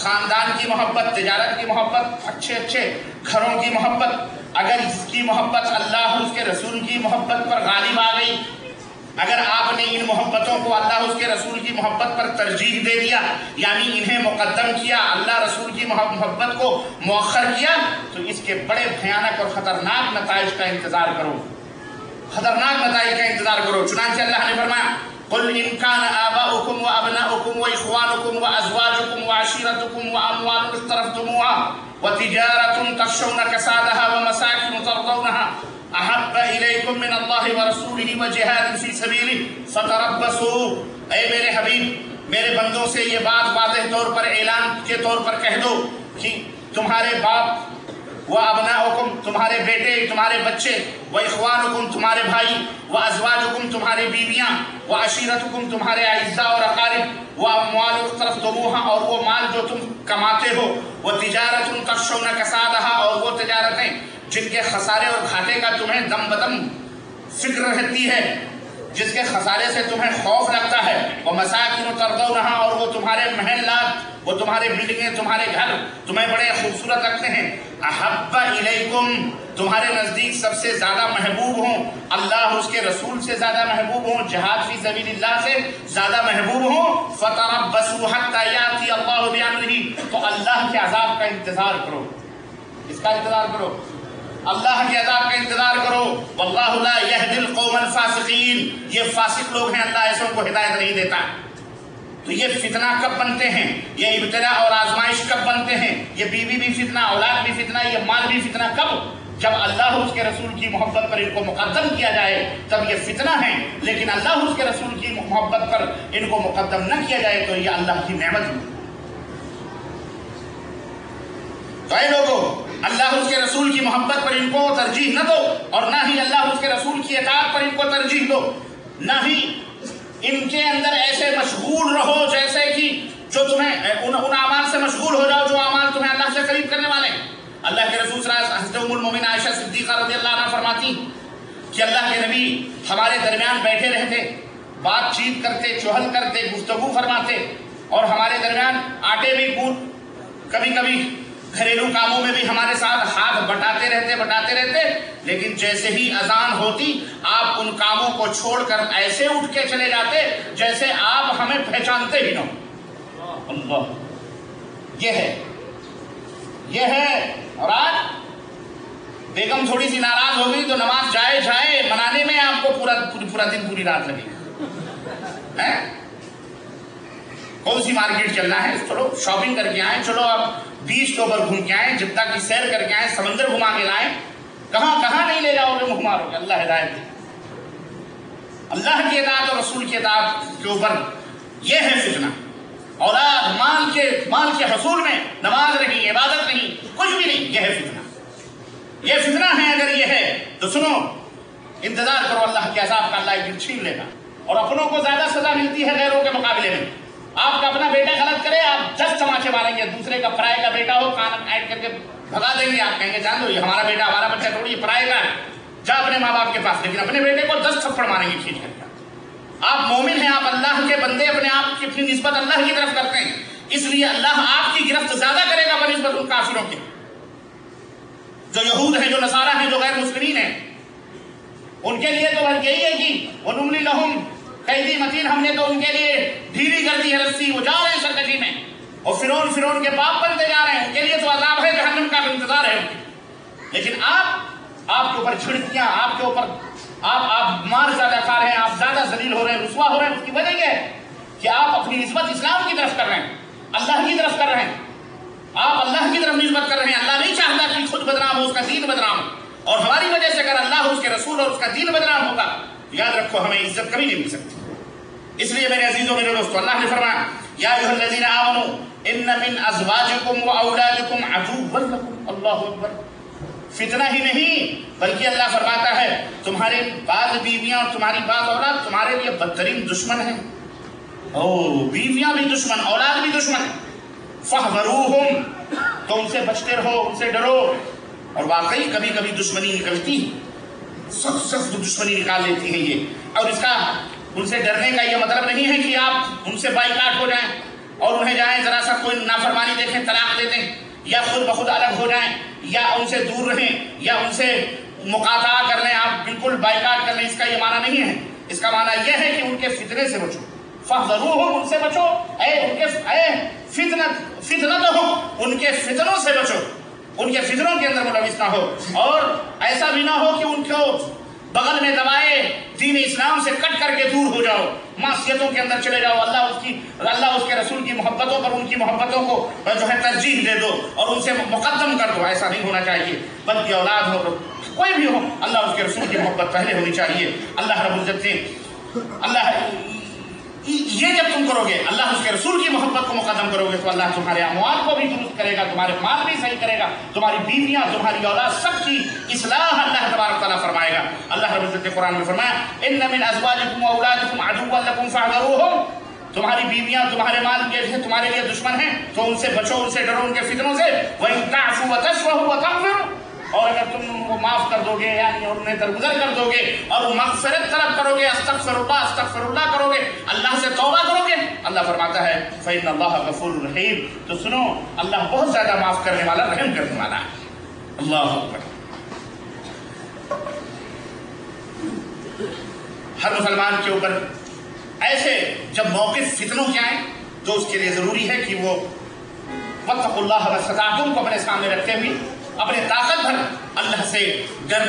خاندان کی محبت، تجارت کی محبت، اچھے اچھے گھروں کی محبت، اگر اس کی محبت اللہ اور اس کے رسول کی محبت پر غالب آ گئی، اگر آپ نے ان محبتوں کو اللہ اس کے رسول کی محبت پر ترجیح دے دیا، یعنی انہیں مقدم کیا، اللہ رسول کی محبت کو مؤخر کیا، تو اس کے بڑے بھیانک اور خطرناک نتائج کا انتظار کرو، خطرناک نتائج کا انتظار کرو۔ چنانچہ اللہ نے فرمایا قل ان كان آباؤكم وابناؤكم واخوانكم وازواجكم وعشيرتكم واموال اقترفتموها وتجارة تخشون كسادها ومساكن ترضونها احب اليكم من الله ورسوله وجهاد في سبيله فتربصوا، اے میرے حبیب، میرے بندوں سے یہ بات واضح طور پر اعلان کے طور پر کہہ دو کہ تمہارے باپ، وَأَبْنَاؤُكُمْ تمہارے بیٹے، تمہارے بچے، وَإِخْوَانُكُمْ تمہارے بھائی، وَأَزْوَاجُكُمْ تمہاری بیویاں، وَعَشِيرَتُكُمْ تمہارے اعزاء اور اقارب، وَأَمْوَالُ اقْتَرَفْتُمُوهَا اور وہ مال جو تم کماتے ہو، وَتِجَارَةٌ تَخْشَوْنَ كَسَادَهَا اور وہ تجارتیں جن کے خسارے اور گھاٹے کا تمہیں دم بدم فکر رہتی ہے، جس کے خسارے سے تمہیں خوف لگتا ہے، وَمَسَاكِنُ تَرْضَوْنَهَا اور وہ تمہارے محلات، وہ تمہارے بلڈنگیں، تمہارے گھر تمہیں بڑے خوبصورت لگتے ہیں، احب الیکم تمہارے نزدیک سب سے زیادہ محبوب ہوں، اللہ اس کے رسول سے زیادہ محبوب ہوں، جہاد فی سبیل اللہ سے زیادہ محبوب ہوں، فتربصوا حتی یاتی اللہ بامرہ تو اللہ کے عذاب کا انتظار کرو، اس کا انتظار کرو، اللہ کے عذاب کا انتظار کرو، واللہ لا یہدی القوم الفاسقین، یہ فاسق لوگ ہیں، اللہ ایسوں کو ہدایت نہیں دیتا۔ تو یہ فتنہ کب بنتے ہیں، یہ ابتلا اور آزمائش کب بنتے ہیں، یہ بیوی بھی فتنہ، اولاد بھی فتنہ، یہ مال بھی فتنہ کب؟ جب اللہ اس کے رسول کی محبت پر ان کو مقدم کیا جائے تب یہ فتنہ ہے، لیکن اللہ اس کے رسول کی محبت پر ان کو مقدم نہ کیا جائے تو یہ اللہ کی نعمت ہے۔ تو اے لوگوں، اللہ اس کے رسول کی محبت پر ان کو ترجیح نہ دو، اور نہ ہی اللہ اس کے رسول کی اطاعت پر ان کو ترجیح دو، نہ ہی ان کے اندر ایسے مشغول رہو جیسے کہ جو تمہیں ان اعمال سے مشغول ہو جاؤ جو اعمال تمہیں اللہ سے قریب کرنے والے ہیں۔ اللہ کے رسول صلی اللہ علیہ وسلم، حضرت ام المومنین عائشہ صدیقہ رضی اللہ عنہ فرماتی کہ اللہ کے نبی ہمارے درمیان بیٹھے رہتے، بات چیت کرتے، چہل کرتے، گفتگو فرماتے، اور ہمارے درمیان آٹے بھی کبھی کبھی گھریلو کاموں میں بھی ہمارے ساتھ ہاتھ بٹاتے رہتے، لیکن جیسے ہی اذان ہوتی آپ ان کاموں کو چھوڑ کر ایسے اٹھ کے چلے جاتے جیسے آپ ہمیں پہچانتے ہی نہ ہو۔ اللہ، یہ ہے۔ اور آج بیگم تھوڑی سی ناراض ہو گئی تو نماز جائے منانے میں آپ کو پورا دن پوری رات لگے گی۔ کون سی مارکیٹ چلنا ہے، چلو شاپنگ کر کے آئیں، چلو آپ بیچ کے اوپر گھوم کے آئیں، جدہ کی سیر کر کے آئیں، سمندر گھما کے لائیں، کہاں نہیں لے جاؤ گے، گھما رہو گے۔ اللہ ہدایت دے، اللہ کی اطاعت اور رسول کی اطاعت کے اوپر یہ ہے فتنہ۔ اولاد، مال کے حصول میں نماز نہیں، عبادت نہیں، کچھ بھی نہیں، یہ ہے فتنہ، یہ فتنہ ہے۔ اگر یہ ہے تو سنو، انتظار کرو اللہ کے عذاب کا، اللہ ایک دن چھین لے گا، اور اپنوں کو زیادہ سزا ملتی ہے غیروں کے مقابلے میں۔ آپ کا اپنا بیٹا غلط کرے، آپ 10 تماچے ماریں گے، دوسرے کا پرائے کا بیٹا ہو کان ایڈ کر کے بھگا دیں گے، آپ کہیں گے جان دو یہ ہمارا بیٹا، ہمارا بچہ تھوڑی، یہ پرائے کا ہے، جا اپنے ماں باپ کے پاس، لیکن اپنے بیٹے کو 10 تھپڑ ماریں گے کھینچ کر کے۔ آپ مومن ہیں، آپ اللہ کے بندے، اپنے آپ کی اپنی نسبت اللہ کی طرف کرتے ہیں، اس لیے اللہ آپ کی گرفت زیادہ کرے گا بنسبت ان کافروں کے، جو یہود ہیں، جو نصارہ ہیں، جو غیر مسلمین ہیں۔ ان کے لیے تو یہی ہے کہ وَنُمْلِي لَهُمْ قیدی متین ہم نے تو ان کے لیے ڈھیلی کر دی ہے رسی، وہ جا رہے ہیں سرکشی میں، اور فرعون کے باپ بنتے جا رہے ہیں، ان کے لیے تو عذاب ہے، جہنم کا انتظار ہے ان کی۔ لیکن آپ کے اوپر چھڑکیاں، آپ کے اوپر آپ مار زیادہ کھا رہے ہیں، آپ زیادہ ذلیل ہو رہے ہیں، رسوا ہو رہے ہیں۔ اس کی وجہ یہ ہے کہ آپ اپنی نسبت اسلام کی طرف کر رہے ہیں، اللہ کی طرف کر رہے ہیں، آپ اللہ کی طرف نسبت کر رہے ہیں۔ اللہ نہیں چاہتا کہ خود بدنام ہو، اس کا دین بدنام ہو، اور ہماری وجہ سے اگر اللہ اس کے رسول اور اس کا دین بدنام ہوگا، یاد رکھو ہمیں عزت کبھی نہیں مل سکتی۔ اس لیے میرے عزیزوں میرے دوستو، اللہ نے فرمایا یا ایھا الذین آمنوا ان من ازواجکم واولادکم عدوا لکم۔ اللہ اکبر۔ فتنہ ہی نہیں بلکہ اللہ فرماتا ہے تمہارے بعض بیویاں اور تمہاری بعض اولاد تمہارے لیے بدترین دشمن ہیں۔ بیویاں بھی دشمن، اولاد بھی دشمن۔ فاحذروہم، تو ان سے بچتے رہو، ان سے ڈرو۔ اور واقعی کبھی کبھی دشمنی نکلتی، سخت دشمنی نکال لیتی ہے یہ۔ اور اس کا ان سے ڈرنے کا یہ مطلب نہیں ہے کہ آپ ان سے بائیکاٹ ہو جائیں اور انہیں جائیں ذرا سا کوئی نافرمانی دیکھیں طلاق دے دیں، یا خود بخود الگ ہو جائیں، یا ان سے دور رہیں، یا ان سے مقاطعہ کر لیں، آپ بالکل بائیکاٹ کر لیں۔ اس کا یہ معنی نہیں ہے۔ اس کا معنی یہ ہے کہ ان کے فتنے سے بچو۔ فاحذروہم، ان سے بچو، فتنتہم، ان کے فتنوں سے بچو، ان کے فتنوں کے اندر ملوث نہ ہو، اور ایسا بھی نہ ہو کہ ان کو بغل میں دبائے، دین اسلام سے کٹ کر کے دور ہو جاؤ، معصیتوں کے اندر چلے جاؤ، اللہ اس کے رسول کی محبتوں پر ان کی محبتوں کو جو ہے ترجیح دے دو اور ان سے مقدم کر دو۔ ایسا نہیں ہونا چاہیے، بلکہ اولاد ہو کوئی بھی ہو، اللہ اس کے رسول کی محبت پہلے ہونی چاہیے۔ اللہ رب العزت نے یہ جب تم کرو گے، اللہ اس کے رسول کی محبت کو مقدم کرو گے، تو اللہ تمہارے اموال کو بھی درست کرے گا، تمہارے مال بھی صحیح کرے گا، تمہاری بیویاں، تمہاری اولاد، سب کی اصلاح اللہ تبارک تعالیٰ فرمائے گا۔ اللہ رب العزت نے قرآن میں فرمایا ان من ازواجکم واولادکم عدوا لکم فاحذروہم، تمہاری بیویاں، تمہارے مال جیسے تمہارے لیے دشمن ہیں، تو ان سے بچو، ان سے ڈرو، ان کے فتنوں سے۔ وَإِن تَعْفُوا وَتَصْفَحُوا وَتَغْفِرُوا، اور اگر تم وہ معاف کر دو گے، یعنی انہیں درگزر کر دو گے اور مغفرت طلب کرو گے، استغفر اللہ کرو گے، اللہ سے توبہ کرو گے، اللہ فرماتا ہے فإن اللہ غفور رحیم، تو سنو اللہ بہت زیادہ معاف کرنے والا، رحم کرنے والا ہے۔ اللہ اکبر۔ ہر مسلمان کے اوپر ایسے جب موقف فتنوں کے آئیں تو اس کے لیے ضروری ہے کہ وہ واتقوا اللہ ما استطعتم کو اپنے سامنے رکھتے ہوئے اپنے طاقت بھر اللہ سے ڈر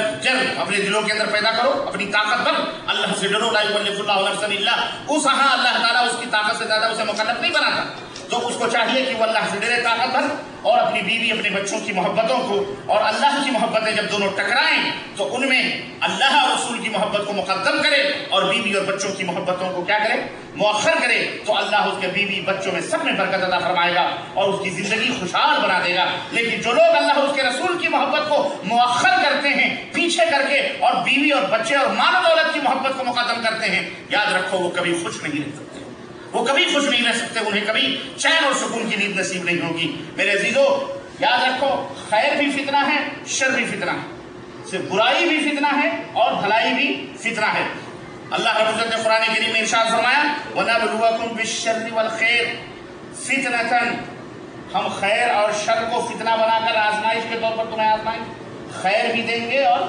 اپنے دلوں کے اندر پیدا کرو، اپنی طاقت بھر اللہ سے ڈرو۔ لا یکلف اللہ نفسا الا وسعہا، اللہ تعالیٰ اس کی طاقت سے زیادہ اسے مکلف نہیں بناتا، تو اس کو چاہیے کہ وہ اللہ سے ڈرے طاقت بھر، اور اپنی بیوی اپنے بچوں کی محبتوں کو اور اللہ کی محبتیں جب دونوں ٹکرائیں تو ان میں اللہ اور رسول کی محبت کو مقدم کرے اور بیوی اور بچوں کی محبتوں کو کیا کرے، مؤخر کرے، تو اللہ اس کے بیوی بچوں میں سب میں برکت عطا فرمائے گا اور اس کی زندگی خوشحال بنا دے گا۔ لیکن جو لوگ اللہ اس کے رسول کی محبت کو مؤخر کرتے ہیں پیچھے کر کے، اور بیوی اور بچے اور مال و دولت کی محبت کو مقدم کرتے ہیں، یاد رکھو وہ کبھی خوش نہیں رہ سکتے، وہ کبھی خوش نہیں رہ سکتے، انہیں کبھی چین اور سکون کی نیند نصیب نہیں ہوگی۔ میرے عزیزو یاد رکھو خیر بھی فتنہ ہے، شر بھی فتنہ ہے، صرف برائی بھی فتنہ ہے اور بھلائی بھی فتنہ ہے۔ اللہ رب العزت نے قرآن کریم میں ارشاد فرمایا وَنَبْلُوَكُمْ بِالشَّرِّ وَالْخَيْرِ فِتْنَةً، ہم خیر اور شر کو فتنہ بنا کر آزمائش کے طور پر تمہیں آزمائیں گے، خیر بھی دیں گے اور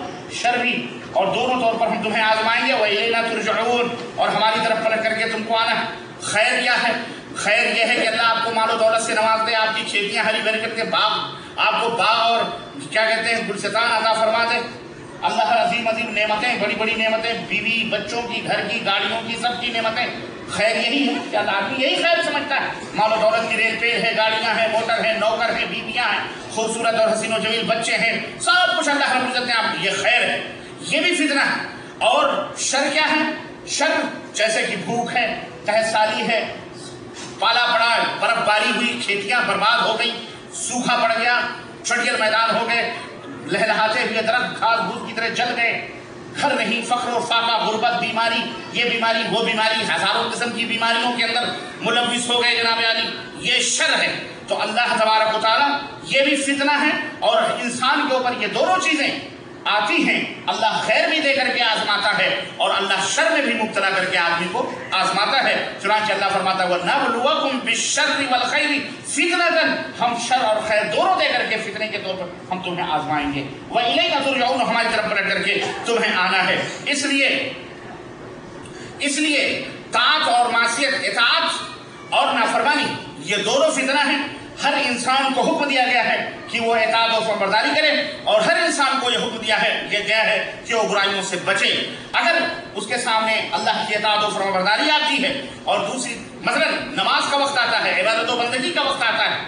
شر بھی، اور دونوں طور پر ہم تمہیں آزمائیں گے۔ وَإِلَيْنَا تُرْجَعُونَ، اور ہماری طرف پلٹ کر کے تم کو آنا ہے۔ خیر کیا ہے؟ خیر یہ ہے کہ اللہ آپ کو مال و دولت سے نواز دے، آپ کی کھیتیاں ہری بھری کر کے آپ کو باغ اور کیا کہتے ہیں گلستان عطا فرما دے، اللہ عظیم عظیم نعمتیں، بڑی بڑی نعمتیں، بیوی بچوں کی، گھر کی، گاڑیوں کی، سب کی نعمتیں۔ خیر یہی ہے کہ اللہ آدمی یہی خیر سمجھتا ہے، مال و دولت کی ریل پیل ہے، گاڑیاں ہیں، موٹر ہیں، نوکر ہیں، بیویاں ہیں، خوبصورت اور حسین و جمیل بچے ہیں، سب کچھ اللہ رب العزت نے آپ کو، یہ خیر ہے، یہ بھی فتنہ ہے۔ اور شر کیا ہے؟ شر جیسے کہ بھوک ہے، قحط سالی ہے، پالا پڑا، برف باری ہوئی، کھیتیاں برباد ہو گئی، سوکھا پڑ گیا، چٹیل میدان ہو گئے، لہلہاتے ہوئے درخت گھاس بھوس کی طرح جل گئے، گھر نہیں، فقر و فاقہ، غربت، بیماری، یہ بیماری وہ بیماری، ہزاروں قسم کی بیماریوں کے اندر ملوث ہو گئے جناب عالی، یہ شر ہے۔ تو اللہ تبارک و تعالیٰ یہ بھی فتنہ ہے، اور انسان کے اوپر یہ دونوں چیزیں آتی ہیں، اللہ خیر بھی دے کر کے آزماتا ہے اور اللہ شر میں بھی مبتلا کر کے آدمی کو آزماتا ہے۔ چنانچہ اللہ فرماتا ہے وَنَبْلُوَكُمْ بِالشَّرِّ وَالْخَيْرِ فِتْنَةً، ہم شر اور خیر دونوں دے کر کے فتنے کے طور پر ہم تمہیں آزمائیں گے۔ وَإِلَيْنَا تُرْجَعُونَ، ہماری طرف پلٹ کر کے تمہیں آنا ہے۔ اس لیے طاعت اور معصیت، اطاعت اور نافرمانی، یہ دونوں فتنہ ہیں۔ ہر انسان کو حکم دیا گیا ہے کہ وہ اطاعت و فرمانبرداری کرے، اور ہر انسان کو یہ حکم دیا گیا ہے کہ وہ برائیوں سے بچے۔ اگر اس کے سامنے اللہ کی اطاعت و فرمانبرداری آتی ہے اور دوسری مثلا نماز کا وقت آتا ہے، عبادت و بندگی کا وقت آتا ہے،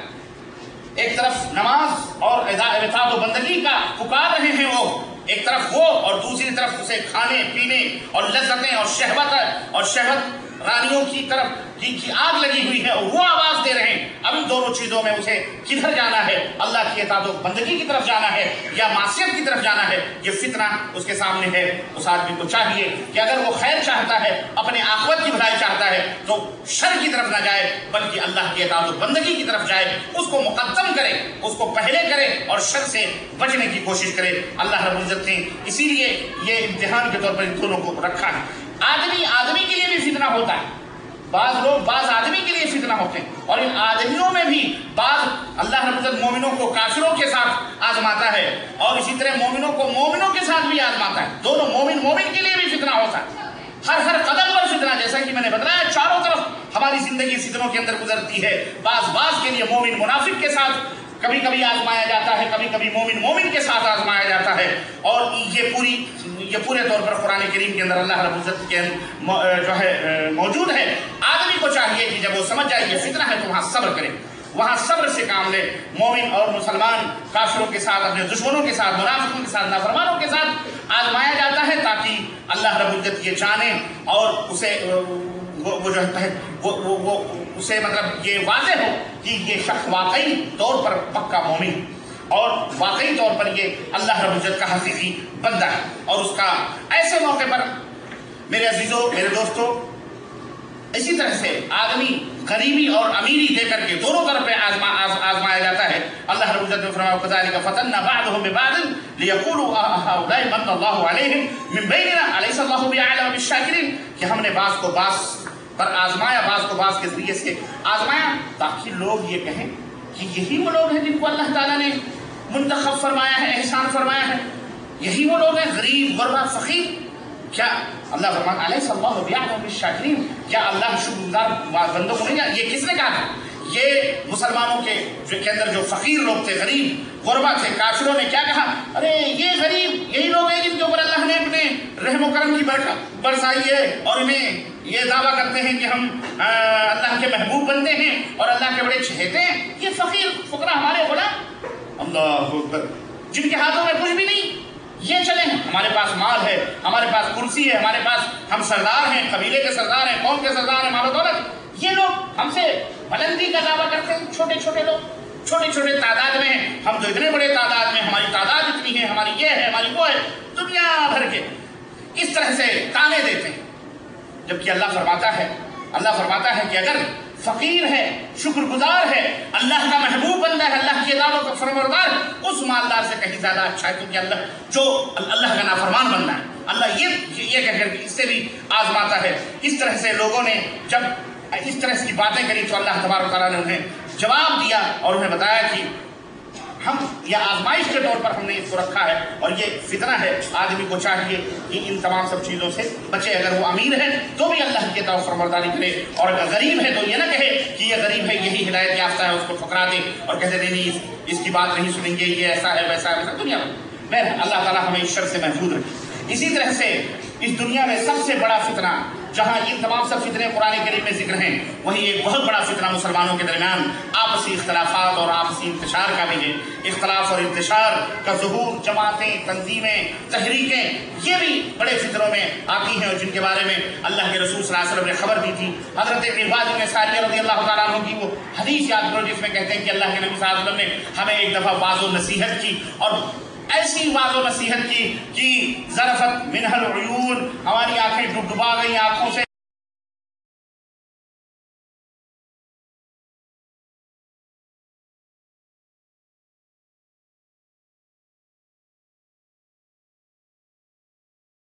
ایک طرف نماز اور اطاعت و بندگی کا پکار رہے ہیں وہ، ایک طرف وہ اور دوسری طرف اسے کھانے پینے اور لذتیں اور شہوت رانیوں کی طرف کی آگ لگی ہوئی ہے، اور وہ آواز دے رہے ہیں۔ اب ان دونوں چیزوں میں اسے کدھر جانا ہے؟ اللہ کی اطاعت و بندگی کی طرف جانا ہے یا معصیت کی طرف جانا ہے؟ یہ فتنہ اس کے سامنے ہے۔ اس آدمی کو چاہیے کہ اگر وہ خیر چاہتا ہے، اپنے آخرت کی بھلائی چاہتا ہے، تو شر کی طرف نہ جائے بلکہ اللہ کی اطاعت و بندگی کی طرف جائے، اس کو مقدم کرے، اس کو پہلے کرے اور شر سے بچنے کی کوشش کرے۔ اللہ رب العزت نے اسی لیے یہ امتحان کے طور پر ان دونوں کو رکھا ہے۔ آدمی کے لیے بھی فتنہ ہوتا ہے، بعض آدمی کے لیے فتنہ ہوتے ہیں، اور ان آدمیوں میں بھی بعض اللہ رب العزت مومنوں کو کافروں کے ساتھ آزماتا ہے، اور اسی طرح مومنوں کو مومنوں کے ساتھ بھی آزماتا ہے۔ دونوں مومن کے لیے بھی فتنہ ہوتا ہے، ہر قدم پر فتنہ، جیسا کہ میں نے بتایا چاروں طرف ہماری زندگی فتنوں کے اندر گزرتی ہے۔ بعض کے لیے مومن منافق کے ساتھ کبھی کبھی آزمایا جاتا ہے، کبھی کبھی مومن کے ساتھ آزمایا جاتا ہے، اور یہ پورے طور پر قرآن کریم کے اندر اللہ رب العزت کے جو ہے موجود ہے۔ آدمی کو چاہیے کہ جب وہ سمجھ جائے یہ فتنہ ہے تو وہاں صبر کرے، وہاں صبر سے کام لے۔ مومن اور مسلمان کافروں کے ساتھ، اپنے دشمنوں کے ساتھ، منافقوں کے ساتھ، نافرمانوں کے ساتھ آزمایا جاتا ہے، تاکہ اللہ رب العزت یہ جانے اور اسے وہ جو ہے وہ اسے مطلب یہ واضح ہو کہ یہ شخص واقعی طور پر پکا مومن اور واقعی طور پر یہ اللہ رب العزت کا حقیقی بندہ ہے۔ اور اس کا ایسے موقع پر میرے عزیزوں، میرے دوستوں، اسی طرح سے آدمی غریبی اور امیری دے کر کے دونوں طرف پہ آزمایا جاتا ہے۔ اللہ رب العزت نے فرمایا كَذَلِكَ فَتَنَّا بَعْضَهُم بِبَعْضٍ لِيَقُولُوا أَهَٰؤُلَاءِ مَنَّ اللَّهُ عَلَيْهِم مِّن بَيْنِنَا أَلَيْسَ اللَّهُ بِأَعْلَمَ بِالشَّاكِرِينَ، کہ ہم نے بعض کو بعض پر آزمایا، بعض کو بعض کے ذریعے سے آزمایا، تاکہ لوگ یہ کہیں کہ یہی وہ لوگ ہیں جن کو اللہ تعالیٰ نے منتخب فرمایا ہے، احسان فرمایا ہے، یہی وہ لوگ ہیں غریب، غربا، فقیر۔ کیا اللہ فرماتا علیہ اللہ بیعلم بالشاکرین، کیا اللہ شکر گزار بندوں کو نہیں جانتا؟ یہ کس نے کہا تھا؟ یہ مسلمانوں کے اندر جو فقیر لوگ تھے، غریب غربا تھے، کافروں نے کیا کہا؟ ارے یہ غریب یہی لوگ ہیں جن کے اوپر اللہ نے اپنے رحم و کرم کی برکت برسائی ہے، اور انہیں یہ دعویٰ کرتے ہیں کہ ہم اللہ کے محبوب بندے ہیں اور اللہ کے بڑے چہیتے ہیں۔ یہ فقیر فقراء ہمارے غلام، اللہ اکبر، جن کے ہاتھوں میں کچھ بھی نہیں، یہ چلے ہیں، ہمارے پاس مال ہے، ہمارے پاس کرسی ہے، ہمارے پاس ہم سردار ہیں، قبیلے کے سردار ہیں، قوم کے سردار ہیں، مال و دولت۔ یہ لوگ ہم سے بلندی کا دعویٰ کرتے ہیں، چھوٹے چھوٹے لوگ، چھوٹے چھوٹے تعداد میں ہیں، ہم تو اتنے بڑے تعداد میں، ہماری تعداد اتنی ہے، ہماری یہ ہے، ہماری وہ ہے، دنیا بھر کے اس طرح سے تانے دیتے ہیں۔ جبکہ اللہ فرماتا ہے کہ اگر فقیر ہے، شکر گزار ہے، اللہ کا محبوب بندہ ہے، اللہ کی اطاعت کا فرمانبردار، اس مالدار سے کہیں زیادہ اچھا ہے، کیونکہ اللہ کا نافرمان بندہ ہے، اللہ یہ کہہ کر اس سے بھی آزماتا ہے۔ اس طرح سے لوگوں نے جب اس طرح کی باتیں کری تو اللہ تبارک و تعالیٰ نے انہیں جواب دیا اور انہیں بتایا کہ ہم یہ آزمائش کے طور پر ہم نے اس کو رکھا ہے، اور یہ فتنہ ہے۔ آدمی کو چاہیے کہ ان تمام سب چیزوں سے بچے۔ اگر وہ امیر ہے تو بھی اللہ کی اطاعت و فرمانبرداری کرے، اور اگر غریب ہے تو یہ نہ کہے کہ یہ غریب ہے، یہی ہدایت یافتہ ہے، اس کو ٹھکرا دے اور کہتے نہیں اس کی بات نہیں سنیں گے، یہ ایسا ہے ویسا ہے، ویسا دنیا میں اللہ تعالیٰ ہمیں اس شر سے محفوظ رکھے۔ اسی طرح سے اس دنیا میں سب سے بڑا فتنہ، جہاں یہ تمام سب فتنے قرآن کریم میں ذکر ہیں، وہیں ایک بہت بڑا فتنہ مسلمانوں کے درمیان آپسی اختلافات اور آپسی انتشار کا بھی ہے۔ اختلاف اور انتشار کا ظہور، جماعتیں، تنظیمیں، تحریکیں، یہ بھی بڑے فتنوں میں آتی ہیں، اور جن کے بارے میں اللہ کے رسول صلی اللہ علیہ وسلم نے خبر دی تھی۔ حضرت عباد بن ساریہ رضی اللہ تعالیٰ عنہ کی وہ حدیث یاد کرو جس میں کہتے ہیں کہ اللہ کے نبی صلی اللہ علیہ وسلم نے ہمیں ایک دفعہ واعظ و نصیحت کی، اور ایسی واعظ و نصیحت کی کہ ذرفت منہ العیون، ہماری آنکھیں ڈبا گئی آنکھوں سے